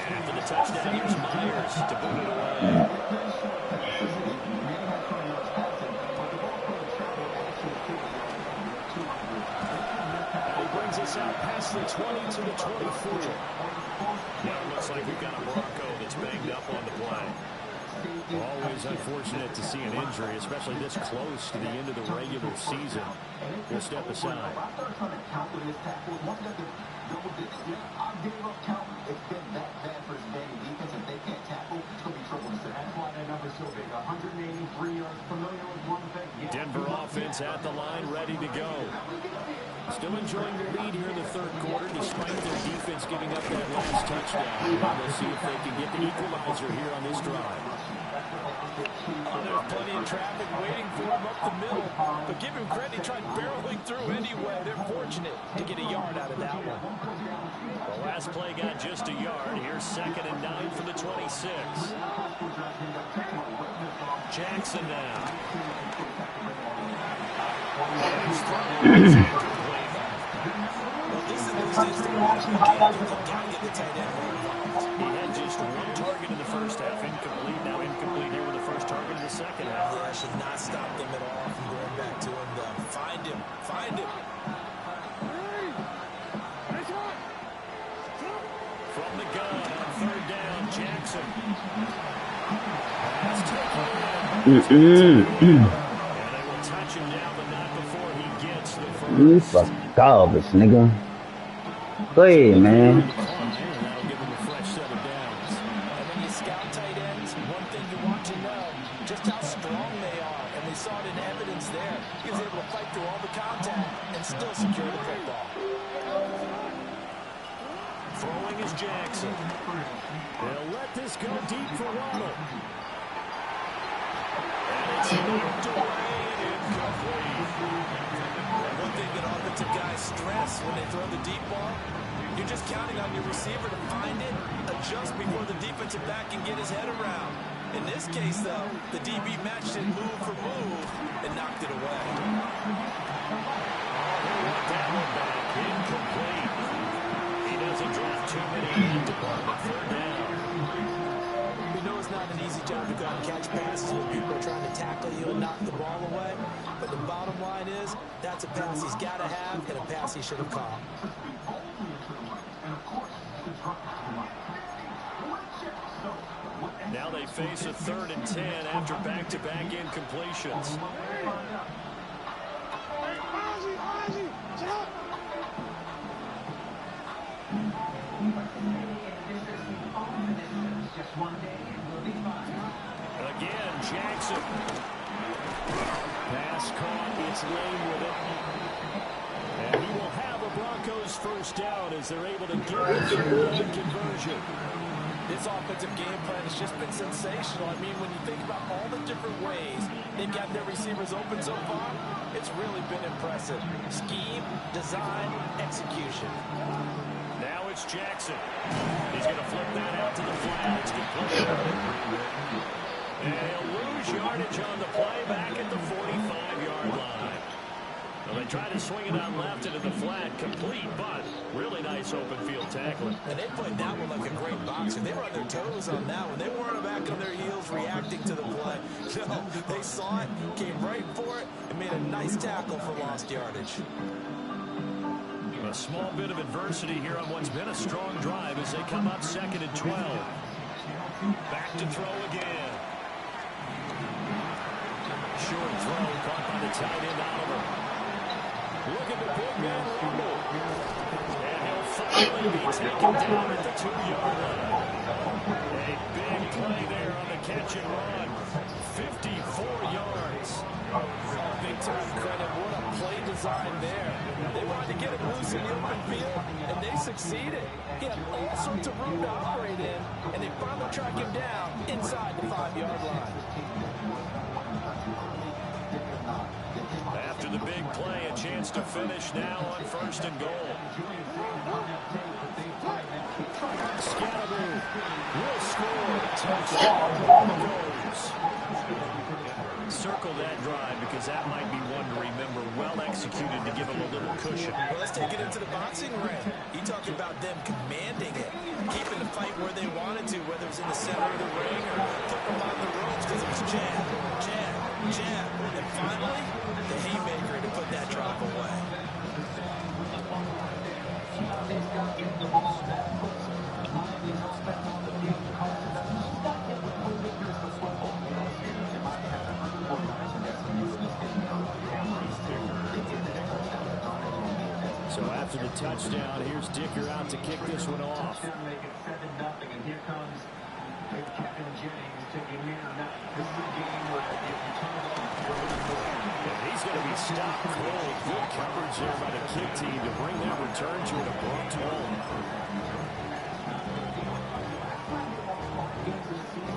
After the touchdown, here's Myers to boot it away. And he brings us out past the 20 to the 24. Now it looks like we've got a Bronco that's banged up on the play. Always unfortunate to see an injury, especially this close to the end of the regular season. We'll step aside. Denver offense at the line, ready to go. Still enjoying the lead here in the third quarter, despite their defense giving up that last touchdown. We'll see if they can get the equalizer here on this drive. There's plenty of traffic waiting for him up the middle, but give him credit, he tried barreling through anyway. They're fortunate to get a yard out of that one. The last play got just a yard. Here's 2nd and 9 for the 26. Jackson now. He had just one target in the first half, incomplete. Now incomplete here with the first target in the second half. Yeah, should not stop them at all from going back to him, though. Find him. Find him. From the gun on 3rd down, Jackson. Pass taken. And they will touch him down, but not before he gets the first. You fuck garbage, nigga. Go ahead, man. That'll give him a through all the contact and still secure the football. Throwing is Jackson. They'll let this go deep for Waddle. And it's knocked away and incomplete. One thing that offensive guys stress when they throw the deep ball, you're just counting on your receiver to find it, adjust before the defensive back can get his head around. In this case, though, the DB matched it move for move and knocked it away. That one back, incomplete. He doesn't drop too many in department. Third down. We know it's not an easy job to go out and catch passes when people are trying to tackle you and knock the ball away. But the bottom line is, that's a pass he's got to have and a pass he should have caught. Now they face a 3rd and 10 after back-to-back incompletions. Again, Jackson. Pass caught. It's lane with it. And he will have a Broncos first down as they're able to get the conversion. This offensive game plan has just been sensational. I mean, when you think about all the different ways they've got their receivers open so far, it's really been impressive. Scheme, design, execution. Now it's Jackson. He's going to flip that out to the flat. It's complete. And he'll lose yardage on the play back at the 45-yard line. Well, they try to swing it out left into the flat, complete, but really nice open field tackling. And they played that one like a great boxer. They were on their toes on that one. They weren't back on their heels reacting to the play. No, they saw it, came right for it, and made a nice tackle for lost yardage. A small bit of adversity here on what's been a strong drive as they come up 2nd and 12. Back to throw again. Short throw caught by the tight end Oliver. Look at the big man rumble. And he'll finally be taken down at the 2-yard line. A big play there on the catch and run. 54 yards. Big time credit. What a play design there. They wanted to get him loose in the open field, and they succeeded. He had all sorts of room to operate in, and they finally track him down inside the 5-yard line. After the big play, a chance to finish now on 1st and goal. Scalaboo will score. Touchdown Broncos. Circle that drive because that might be one to remember. Well executed to give them a little cushion. Well, let's take it into the boxing ring. You talked about them commanding it, keeping the fight where they wanted to, whether it was in the center of the ring or putting them on the ropes because it was jab, jab, jab. And finally, the haymaker to put that drive away. So after the touchdown, here's Dicker out to kick this one off. Make it 7-0, and here comes Captain Jennings taking in. This is a game where if you turn it off, and he's going to be stopped cold. Good coverage there by the kick team to bring that return to an abrupt home.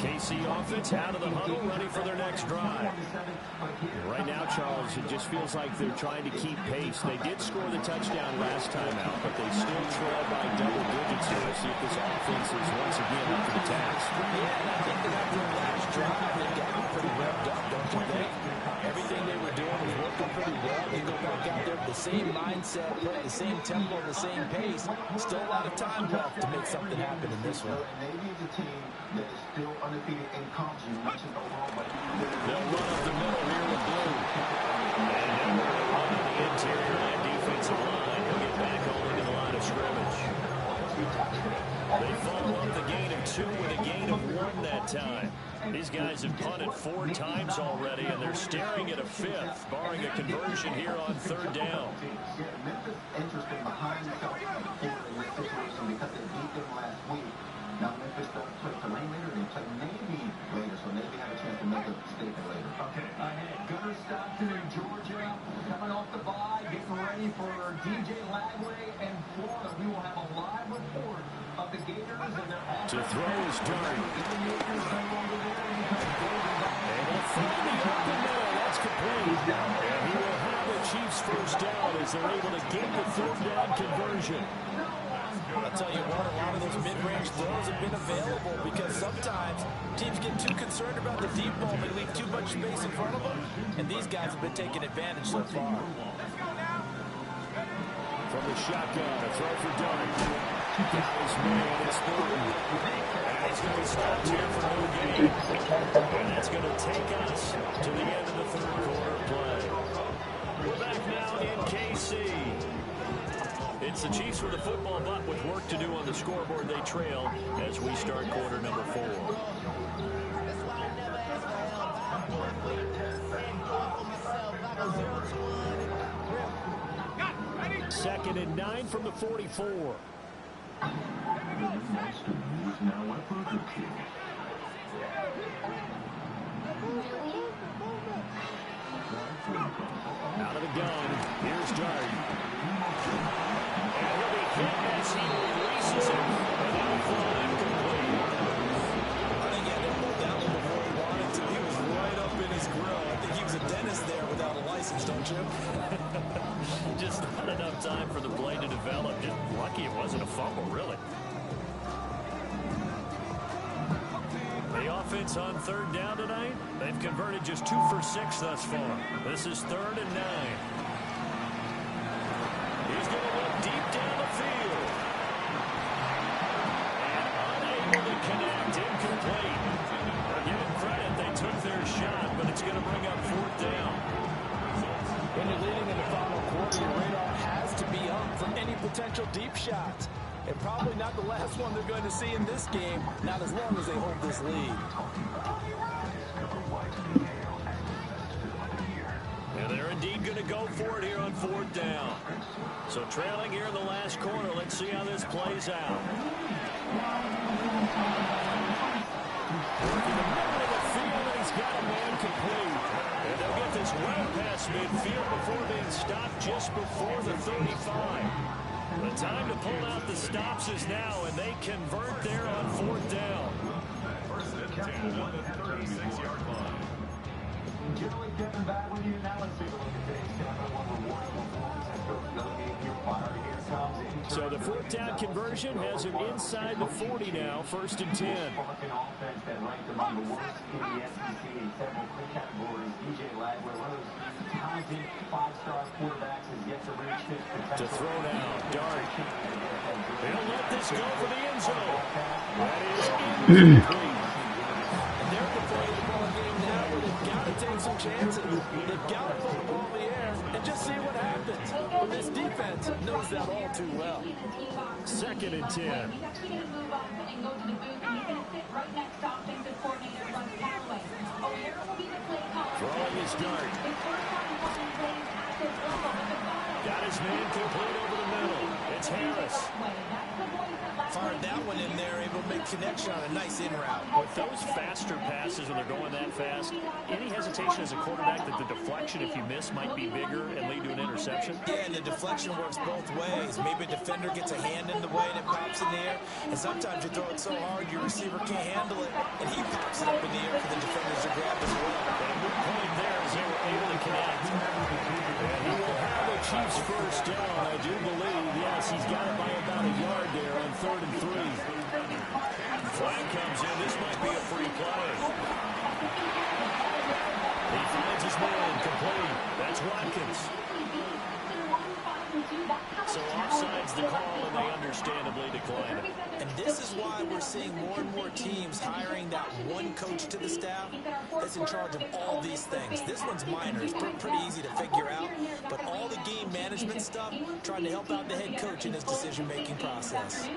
KC offense out of the huddle, ready for their next drive. Right now, Charles, it just feels like they're trying to keep pace. They did score the touchdown last time out, but they still trail by double digits here. We'll see if this offense is once again up to the task. Yeah, and I think that after the last drive, they got pretty revved up, don't you think? Everything they were doing was working pretty well. They go back out there with the same mindset, play the same tempo, the same pace. Still a lot of time left to make something happen in this one. Navy is a team that is still undefeated in comps. You mentioned overall, but they'll run up the middle here with Blue. And then we're going to run on the interior of that defensive line. He'll get back over into the line of scrimmage. They follow up the gain of 2 with a gain of 1 that time. These guys have punted 4 times already, and they're staring at a 5th, barring a conversion here on 3rd down. Memphis interested behind the in this situation because they beat them last week. Now Memphis don't play Tulane later, they play Navy later, so Navy have a chance to make a statement later. Okay, Gunner Stockton in Georgia coming off the To throw is Dart. And he'll find the open man. That's complete. And he will have the Chiefs first down as they're able to get the third down conversion. I'll tell you what, a lot of those mid-range throws have been available because sometimes teams get too concerned about the deep ball and leave too much space in front of them, and these guys have been taking advantage so far. From the shotgun, a throw for Dart. Guys, man, it's Thornton. And he's going to be stopped here for no gain. And that's going to take us to the end of the third quarter play. We're back now in KC. It's the Chiefs with the football, but with work to do on the scoreboard, they trail as we start quarter number 4. Second and 9 from the 44. Out of the gun, here's Dart. And he'll be hit as he releases it. And that'll fall incomplete. I think he had to pull down before he wanted to. He was right up in his grill. I think he was a dentist there without a license, don't you? Just not enough time for the play to develop. Just lucky it wasn't a fumble, really. The offense on third down tonight, they've converted just 2 for 6 thus far. This is 3rd and 9. He's going to look deep down the field. And unable to connect, incomplete. I'll give them credit, they took their shot, but it's going to bring up 4th down. When you're leading in the final quarter, your radar has to be up for any potential deep shots. And probably not the last one they're going to see in this game, not as long as they hold this lead. And they're indeed going to go for it here on 4th down. So trailing here in the last quarter, let's see how this plays out. Working the middle of the field, and he's got a man complete. And they'll get this well past midfield before being stopped just before the 35. The time to pull out the stops is now, and they convert there on 4th down. First and 10 at the 36-yard line. Generally, Kevin, back with you. Now let's take a look at today's Capital One rewarding performance after relegating your fire. Here comes So the 4th down conversion has him inside the 40 now, 1st and 10. Republican offense that ranked among the worst in the SEC in several categories. DJ Lagler, one of those talented 5-star quarterbacks, has yet to reach his potential. To throw now, Dart. They'll let this go for the end zone. That is incomplete. And they're at the point of the ball game now where they've got to take some chances. They've got to put the ball in the air and just see what happens. But this defense knows that all too well. 2nd and 10. Throwing his Dart. Got his man complete over the middle. It's Harris. Fired that one in there, able to make connection on a nice in route. With those faster passes when they're going that fast, any hesitation as a quarterback that the deflection, if you miss, might be bigger and lead to an interception? Yeah, and the deflection works both ways. Maybe a defender gets a hand in the way and it pops in the air. And sometimes you throw it so hard your receiver can't handle it, and he pops it up in the air for the defenders to grab as well. And a good point there as they were able to connect. And he will have the Chiefs first down, I do believe. Yes, he's got it by about a yard there on 3rd and 3. Flag comes in. This might be a free play. He finds his man complete. That's Watkins. So offside's the call, and they understandably decline it. And this is why we're seeing more and more teams hiring that one coach to the staff that's in charge of all these things. This one's minor. It's pretty easy to figure out. But all the game management stuff, trying to help out the head coach in his decision-making process.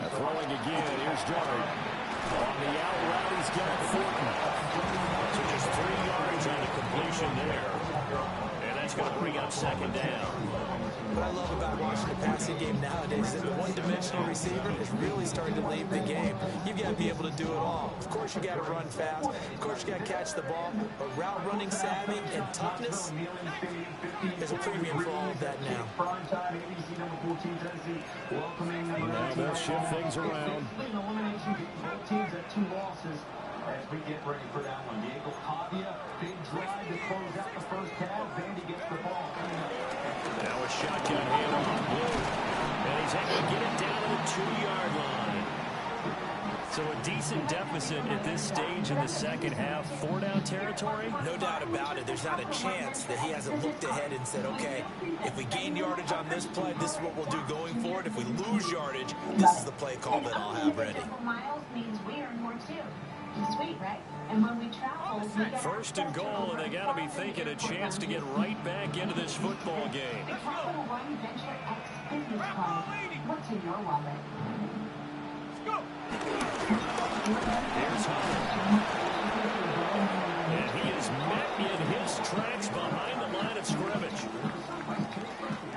Throwing again. Here's Dart. On the out route, he's got Thornton. So just 3 yards on the completion there. And that's going to bring up on second down. What I love about watching the passing game nowadays is that the one-dimensional receiver is really starting to leave the game. You've got to be able to do it all. Of course, you got to run fast. Of course, you got to catch the ball. But route running savvy and toughness is a premium for all of that now. Now they'll shift things around. Both teams at 2 losses. As we get ready for that one, Diego Pavia, big drive to close out the first half. Vandy gets the ball. Now a shotgun handoff on Blue. And he's able to get it down to the 2-yard line. So a decent deficit at this stage in the second half. 4-down territory? No doubt about it. There's not a chance that he hasn't looked ahead and said, okay, if we gain yardage on this play, this is what we'll do going forward. If we lose yardage, this is the play call that I'll have ready. Miles means we earn more too. Sweet, right? And when we travel, we get First and goal, and they got to be thinking a chance to get right back into this football game. the Capital One Venture X Business Card. What's in your wallet? Here's Hunter. And he is met in his tracks behind the line of scrimmage.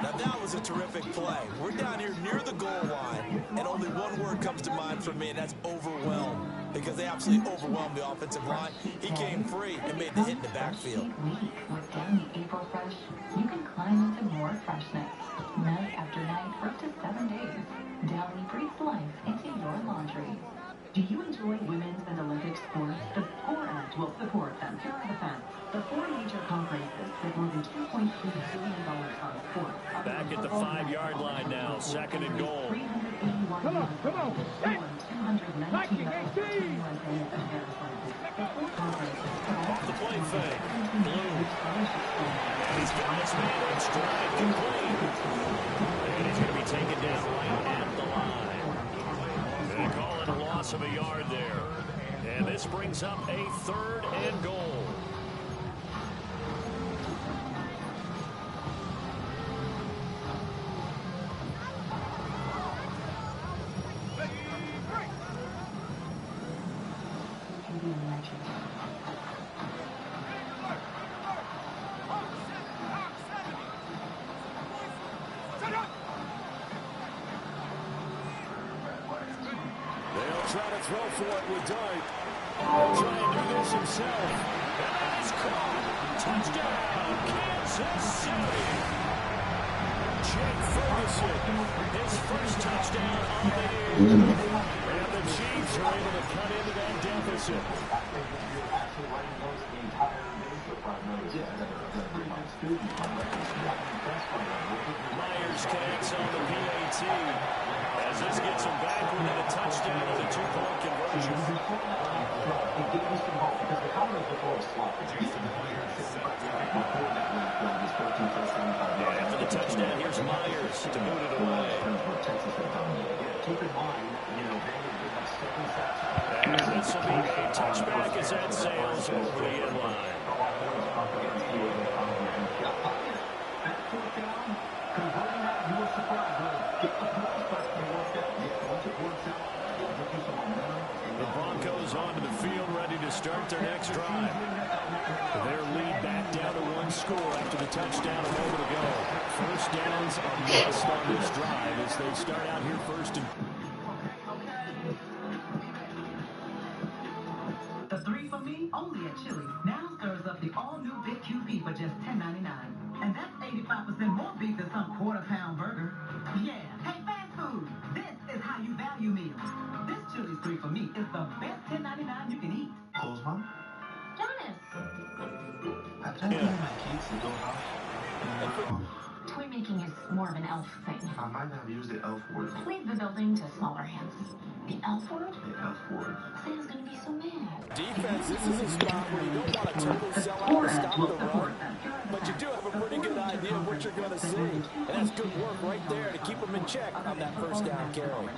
Now that was a terrific play. We're down here near the goal line, and only one word comes to mind for me, and that's overwhelmed. Because they absolutely overwhelmed the offensive line. He came free and made the hit in the backfield. With Downy April Fresh, you can climb into more freshness. Night after night for up to 7 days. Downy breathes life into your laundry. Do you enjoy women's and Olympic sports? The Poor Act will support them. Here are the facts. The 4 major conferences spent more than $2.3 billion on sports. Back at the 5-yard line now, second and goal. Come on, come on. Hey. Off the play fake. Blue. And he's got his man in stride complete. And he's going to be taken down right at the line. They call it a loss of a yard there. And this brings up a 3rd and goal. Try to throw for it with Dart. He'll try and do this himself. And that is caught. Touchdown, Kansas City. Jake Ferguson, his first touchdown on the year. And the Chiefs are able to cut into that deficit. Myers connects on the PAT. As this gets him back within a touchdown and a 2-point conversion. After the touchdown, here's Myers to boot it away. And this will be a touchback as that sails over the end line. The Broncos onto the field, ready to start their next drive. Their lead back down to 1 score after the touchdown a moment ago. First downs are must on this drive as they start out here first and... The 3 for me, only at Chili's. Now serves up the all-new Big QP for just $10.99. And that's 85% more beef than some quarter-pound burger. Yeah. Hey, fast food, this is how you value meals. This Chili's 3 for me is the best $10.99 you can eat. Close, Mom? Jonas. I told you my kids to go off. Toy making is more of an elf thing. I might not have used the elf word. Leave the building to smaller hands. The elf word? The elf word. Sam's gonna be so mad. Defense, this is a spot where you don't want to totally sell out and stop the run. But you do have a pretty good idea of what you're going to see. And that's good work right there to keep them in check on that first down carry.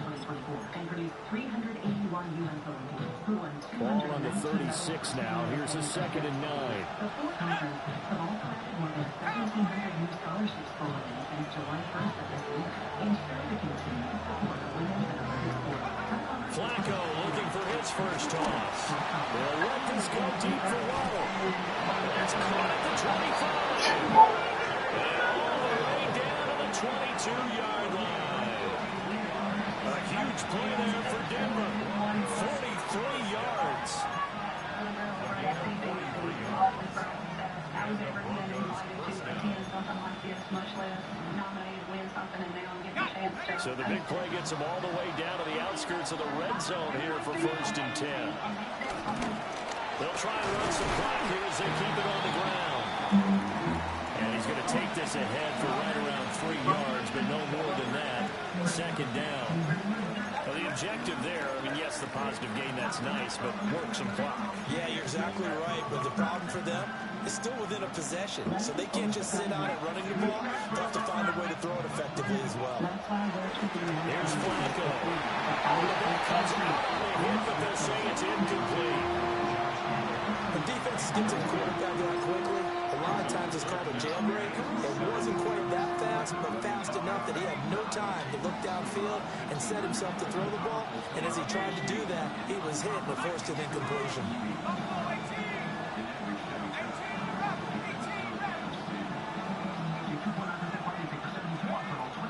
Ball on the 36 now. Here's a 2nd and 9. Flacco looking for his first toss. They'll let this go deep for Waddle. That's caught at the 25. And So the big play gets them all the way down to the outskirts of the red zone here for 1st and 10. They'll try and run some clock here as they keep it on the ground. And he's going to take this ahead for right around 3 yards, but no more than that. 2nd down. Well, the objective there, I mean, yes, the positive gain, that's nice, but work some clock. Yeah, you're exactly right, but the problem for them is still within a possession, so they can't just sit on it running the ball. They have to find a way to throw it effectively as well. Here's Flacco. The cuts out on the hit, but they'll say it's incomplete. The defense gets to the quarterback that quickly. A lot of times it's called a jailbreak. It wasn't quite that fast, but fast enough that he had no time to look downfield and set himself to throw the ball. And as he tried to do that, he was hit and forced an incompletion.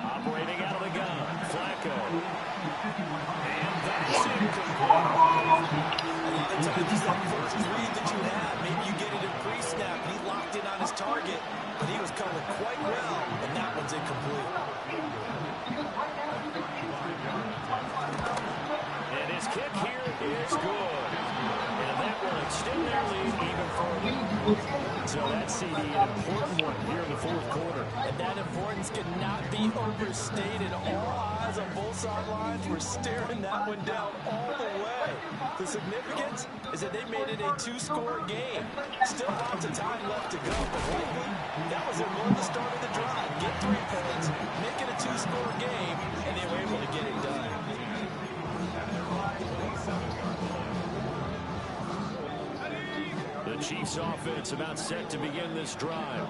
Operating out of the gun, Flacco. And that's incomplete. A lot of times it's that first read that you have. Maybe you get it in pre-snap, and he locked in on his target, but he was covered quite well, and that one's incomplete. And his kick here is good. And that will extend their lead even further. So that's CD, an important one here in the 4th quarter. And that importance cannot be overstated. All eyes on both sidelines were staring that one down all the way. The significance is that they made it a 2-score game. Still lots of time left to go, but likely that was their goal to start of the drive. Get 3 points, make it a 2-score game, and they were able to get it done. The Chiefs offense about set to begin this drive.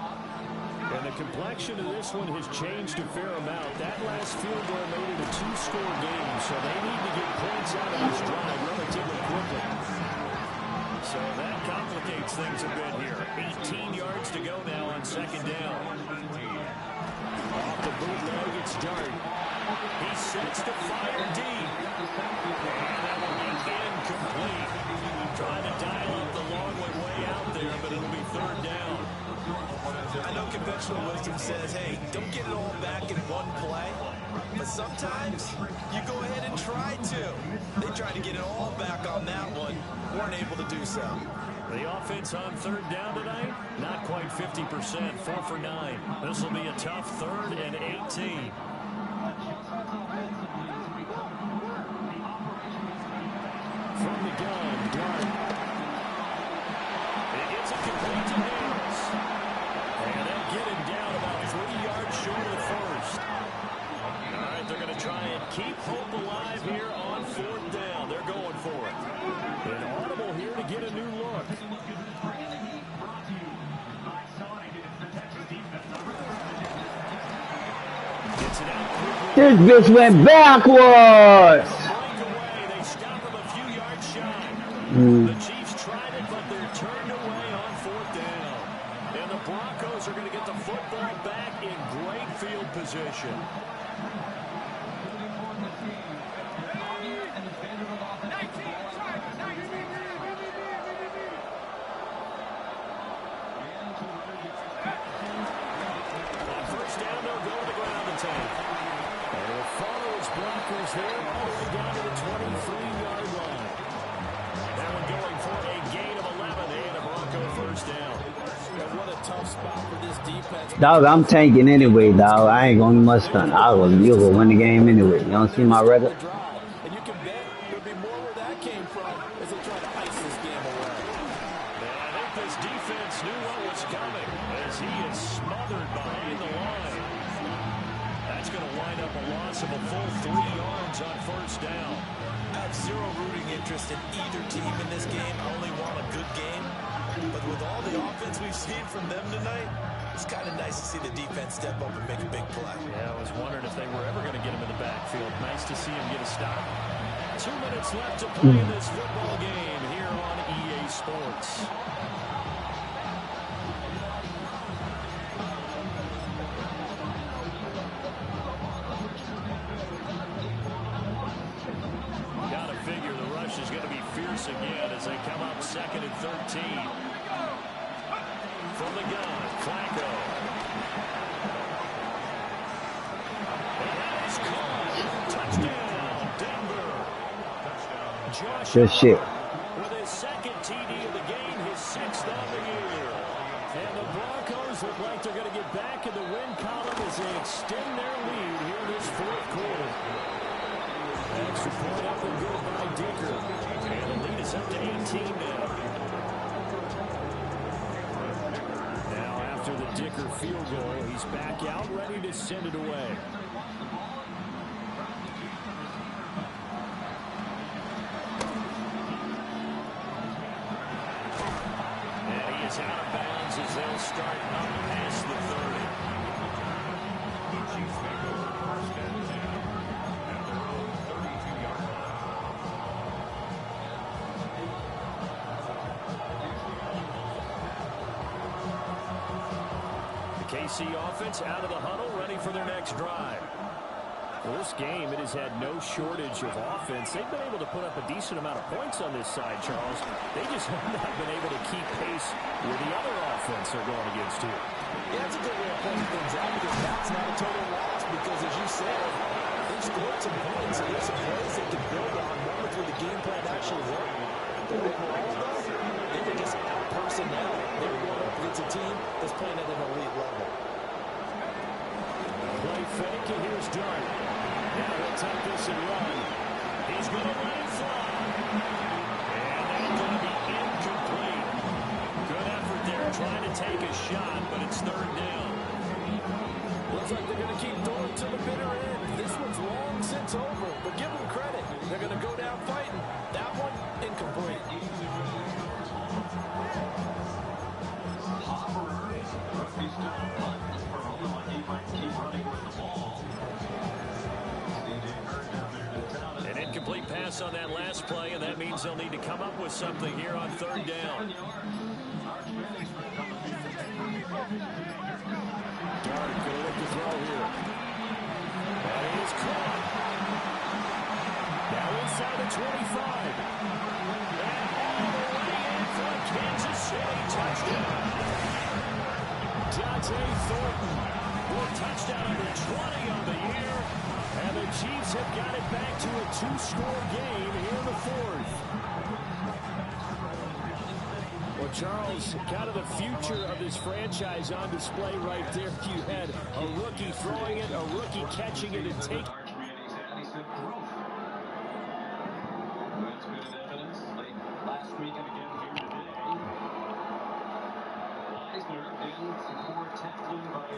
And the complexion of this one has changed a fair amount. That last field goal made it a 2-score game, so they need to get points out of this drive relatively quickly. So that complicates things a bit here. 18 yards to go now on 2nd down. Off the bootleg, it's Dart. He sets to fire deep. And that will be incomplete. Trying to dial up the long way out there, but it'll be 3rd down. I know conventional wisdom says, hey, don't get it all back in one play. But sometimes you go ahead and try to. They tried to get it all back on that one. Weren't able to do so. The offense on 3rd down tonight, not quite 50%, 4 for 9. This will be a tough 3rd and 18. From the gun, Dart. It gets it complete to Mills. And they'll get him down about 3 yards short of the 1st. All right, they're going to try and keep hope alive here on 4th down. They're going for it. An audible here to get a new look. Gets it out quickly. This bitch went backwards. They stop him a few yards shy. The Chiefs tried it, but they're turned away on 4th down. And the Broncos are going to get the football back in great field position. On 1st down, they'll go to the ground and take. And it follows Broncos there all the way down to the 23-yard line. That one going for a gain of 11 and a Bronco 1st down. And what a tough spot for this defense. Dog, I'm tanking anyway, dog. I ain't gonna much fun. You'll go win the game anyway. You don't see my record? And you can bet there'll be more where that came from as they try to ice this game away. And I think this defense knew what was coming as he is smothered behind the line. That's going to wind up a loss of a full 3 yards on 1st down. I have zero rooting interest in either team in this game. I only want a good game. But with all the offense we've seen from them tonight, it's kind of nice to see the defense step up and make a big play. Yeah, I was wondering if they were ever going to get him in the backfield. Nice to see him get a stop. 2 minutes left to play in this football game here on EA Sports. Got to figure the rush is going to be fierce again as they come up 2nd and 13. From the gun, Flacco. Good shit. With his second TD of the game, his 6th of the year. And the Broncos look like they're going to get back in the win column as they extend their lead here in this 4th quarter. Extra point up and good by Dicker. And the lead is up to 18 now. Now after the Dicker field goal, he's back out ready to send it away. Out of bounds as they'll start up past the 30. Chiefs make over first and 10 at their own 32-yard line. The KC offense out of the huddle, ready for their next drive. Well, this game, it has had no shortage of offense. They've been able to put up a decent amount of points on this side, Charles. They just have not been able to keep pace with the other offense they're going against here. Yeah, that's a good way of pointing things out because that's not a total loss because, as you said, they've scored some points and there's some plays they can build on moments where the game plan actually worked. But overall, though, they were just out personnel. They were going up against a team that's playing at an elite level. Play fake, and here's Dart. Now he'll take this and run. He's going to let it fly. And that's going to be incomplete. Good effort there trying to take a shot, but it's 3rd down. Looks like they're going to keep throwing to the bitter end. This one's long since over, but give them credit. They're going to go down fighting. That one, incomplete. An incomplete pass on that last play, and that means they'll need to come up with something here on 3rd down. Dart going to look to throw here. That is caught. Now inside the 25. And all the way in for a Kansas City touchdown. Dante Thornton with touchdown number 20 on the year. And the Chiefs have got it back to a 2-score game here in the 4th. Well, Charles, kind of the future of this franchise on display right there. You had a rookie throwing it, a rookie catching it, and taking it. Last week and again here today.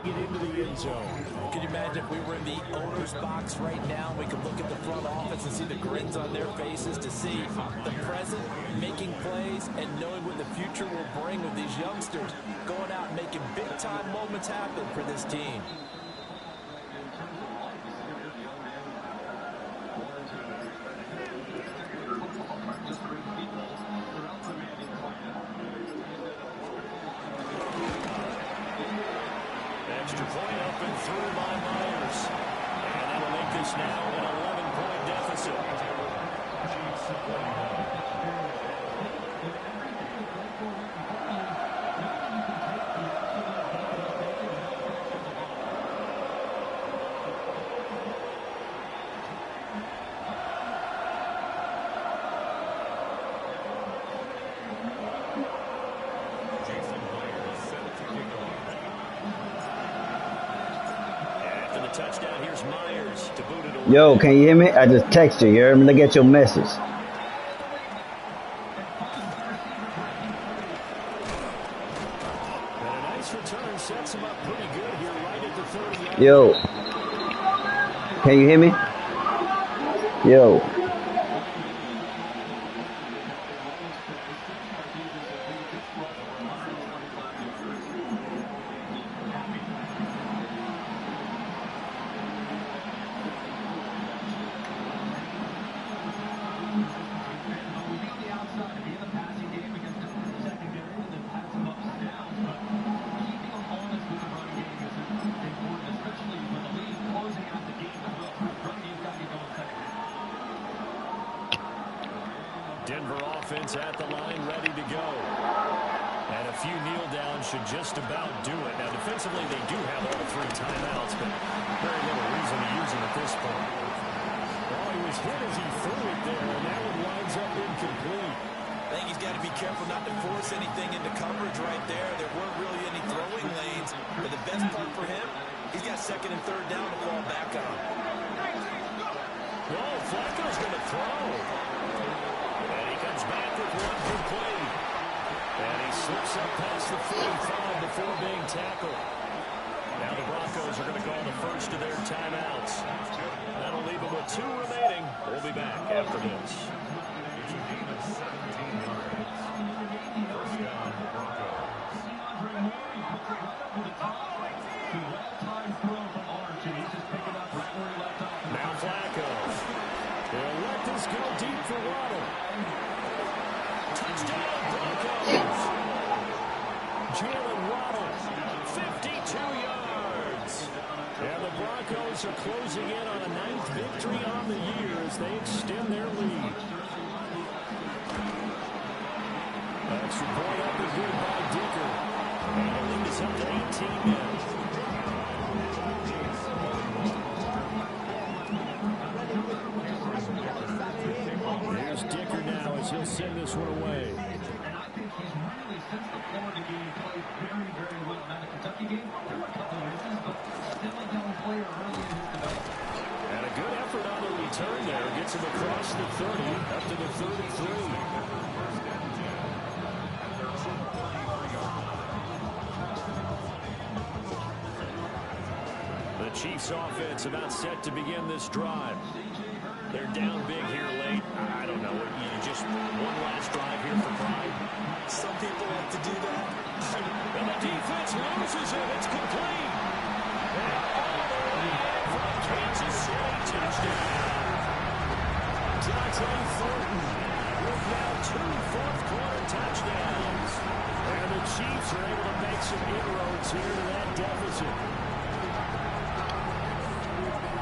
Get into the end zone. Can you imagine if we were in the owner's box right now, we could look at the front office and see the grins on their faces to see the present making plays and knowing what the future will bring with these youngsters going out and making big-time moments happen for this team. Extra point up and through by Myers. And that'll make this now an 11-point deficit. Touchdown, here's Myers to boot it away. Yo, can you hear me? I just texted you. You heard me? Look at your message. And a nice return sets him up pretty good here right at the 30-yard. Yo. Can you hear me? Yo. Denver offense at the line, ready to go. And a few kneel downs should just about do it. Now, defensively, they do have all 3 timeouts, but very little reason to use them at this point. All he was hit as he threw it there, and that one winds up incomplete. I think he's got to be careful not to force anything into coverage right there. There weren't really any throwing lanes. But the best part for him, he's got second and third down to fall back on. Whoa, Flacco's going to throw. And he comes back with one complete. And he slips up past the 45 before being tackled. Now the Broncos are going to call the first of their timeouts. That'll leave them with 2 remaining. We'll be back after this. Now Flacco. They'll let this go deep for Waddle. Touchdown Broncos. Jalen Waddle, 52 yards. And the Broncos are closing in on a 9th victory on the year as they extend their lead. Extra point up and good by Dicker. And the lead is up to 18 now. Here's Dicker now as he'll send this one away. And I think he's really, since the Florida game, played very, very well. Now, the Kentucky game, there were a couple of misses, but still a young player early in his development. And a good effort on the return there. Gets him across the 30, up to the 33. The Chiefs offense about set to begin this drive. They're down big here late. I don't know. You just one last drive here for pride. Some people like to do that. And the defense loses it. It's complete. And all the way in from Kansas City. Touchdown. Dante Thornton with now 2 fourth-quarter touchdowns. And the Chiefs are able to make some inroads here to that deficit.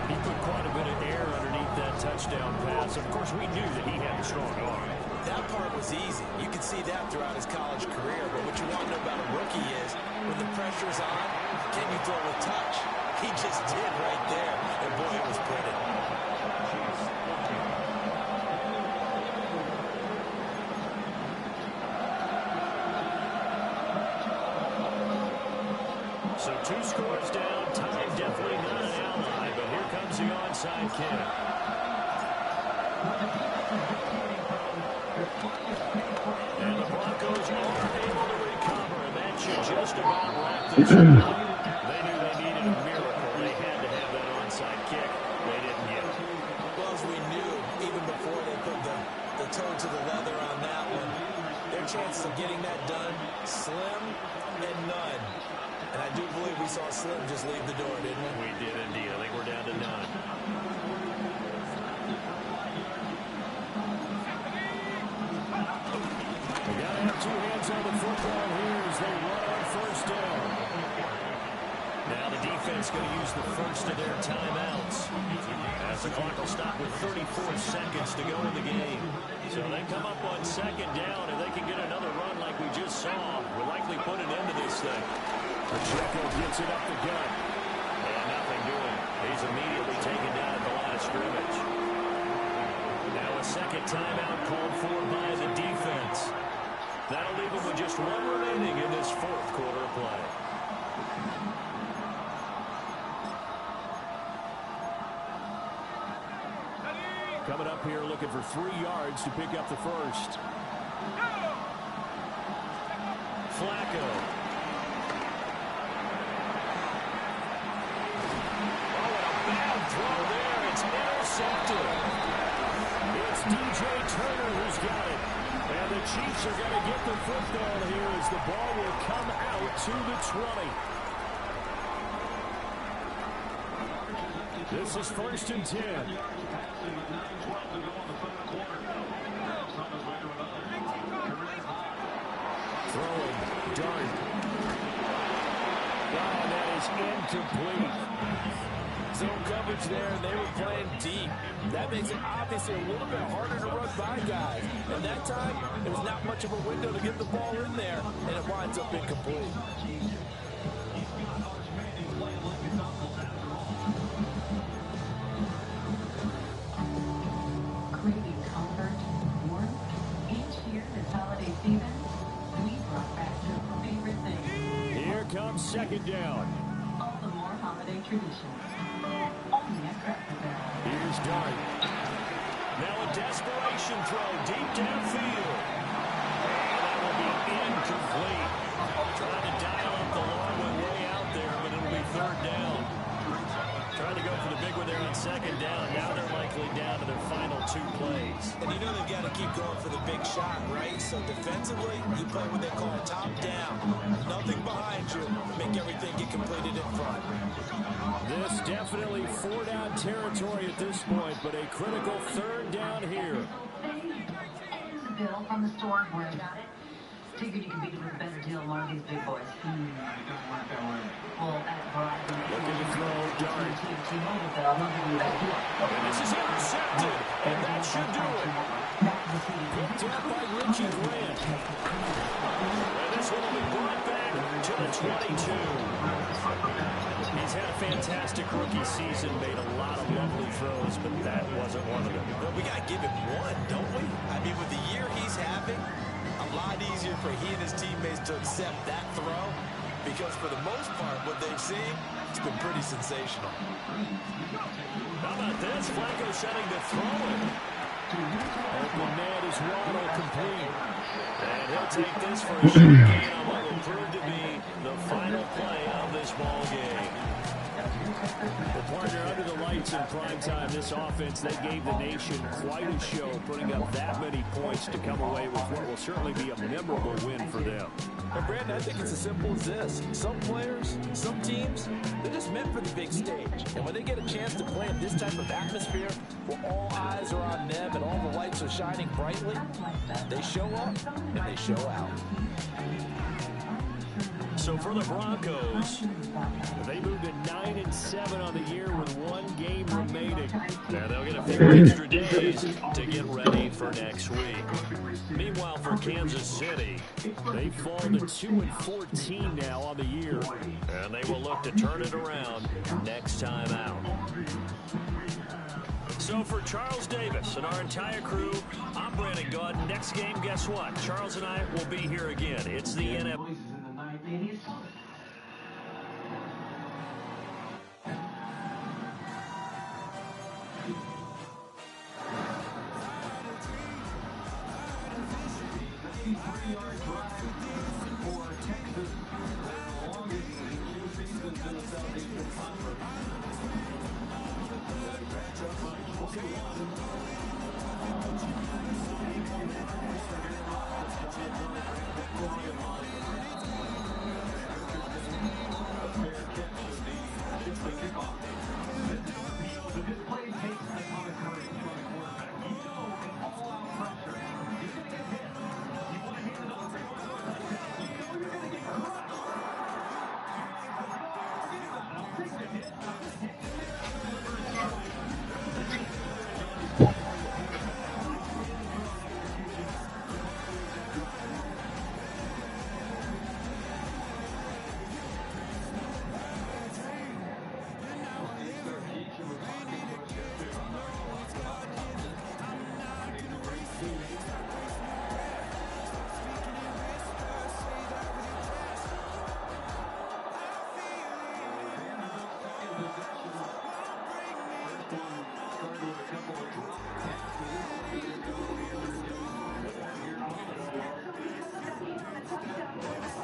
He put quite a bit of air underneath that touchdown pass. Of course, we knew that he had a strong arm. That part was easy. You could see that throughout his college career. But what you want to know about a rookie is when the pressure's on, can you throw a touch? He just did right there. And boy, it was pretty. So 2 scores down. Time definitely not an ally, but here comes the onside kick. And the Broncos are able to recover, and that should just about wrap this up. They knew they needed a miracle. They had to have that onside kick. They didn't get it. Well, as we knew, even before they put the toe to the leather on that one, their chances of getting that done, slim and none. And I do believe we saw Slim just leave the door, didn't we? We did indeed. I think we're down to none. They got to have 2 hands on the football here as they run on first down. Now the defense going to use the first of their timeouts. As the clock will stop with 34 seconds to go in the game. So they come up on second down, and they can get another run like we just saw. We'll likely put an end to this thing. Pacheco gets it up the gut. And nothing doing. He's immediately taken down at the line of scrimmage. Now a second timeout called for by the defense. That'll leave them with just 1 remaining in this 4th quarter of play. Coming up here looking for 3 yards to pick up the first. Flacco. Throw there, it's intercepted. It's DJ Turner who's got it. And the Chiefs are going to get the football here as the ball will come out to the 20. This is 1st and 10. Throwing, dart. Wow, that is incomplete. Zone coverage there, and they were playing deep. That makes it obviously a little bit harder to run by guys. And that time, there was not much of a window to get the ball in there, and it winds up incomplete. second down. All the more holiday traditions. Only at Cracker Barrel. Here's Dart. Now a desperation throw deep downfield. And that will be incomplete. Trying to dial up the long one way out there, but it'll be third down. Trying to go for the big one there on second down. Now they're likely down to their final 2 plays. And you know they've got to keep going for the big shot, right? So defensively, you play what they call top down. Nothing behind you. Make everything get completed in front. This definitely 4-down territory at this point, but a critical third down here. And the bill from the store where I got it. Figured you could beat it with a better deal than one of these big boys. Well, at Verizon, Looking to throw, Dart. T-Mobile said, I'll give you that deal. And this is intercepted, and that should do it. Picked up by Richie Grant. And this one will be brought back to the 22. He's had a fantastic rookie season, made a lot of lovely throws, but that wasn't one of them. But we got to give him one, don't we? I mean, with the year he's having, a lot easier for he and his teammates to accept that throw because for the most part, what they've seen, it's been pretty sensational. How about this? Flacco setting to throw it. Open man is Waddle complete. And he'll take this for a short gain on what will prove to be the final play of this ball game. Well, partner, under the lights in prime time, this offense, they gave the nation quite a show, putting up that many points to come away with what will certainly be a memorable win for them. And Brandon, I think it's as simple as this. Some players, some teams, they're just meant for the big stage. And when they get a chance to play in this type of atmosphere, where all eyes are on them and all the lights are shining brightly, they show up and they show out. So for the Broncos, they moved to 9-7 on the year with 1 game remaining. Now they'll get a few extra days to get ready for next week. Meanwhile, for Kansas City, they fall to 2-14 now on the year, and they will look to turn it around next time out. So for Charles Davis and our entire crew, I'm Brandon Gaud. Next game, guess what? Charles and I will be here again. It's the NFL.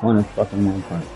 One is fucking 1 point.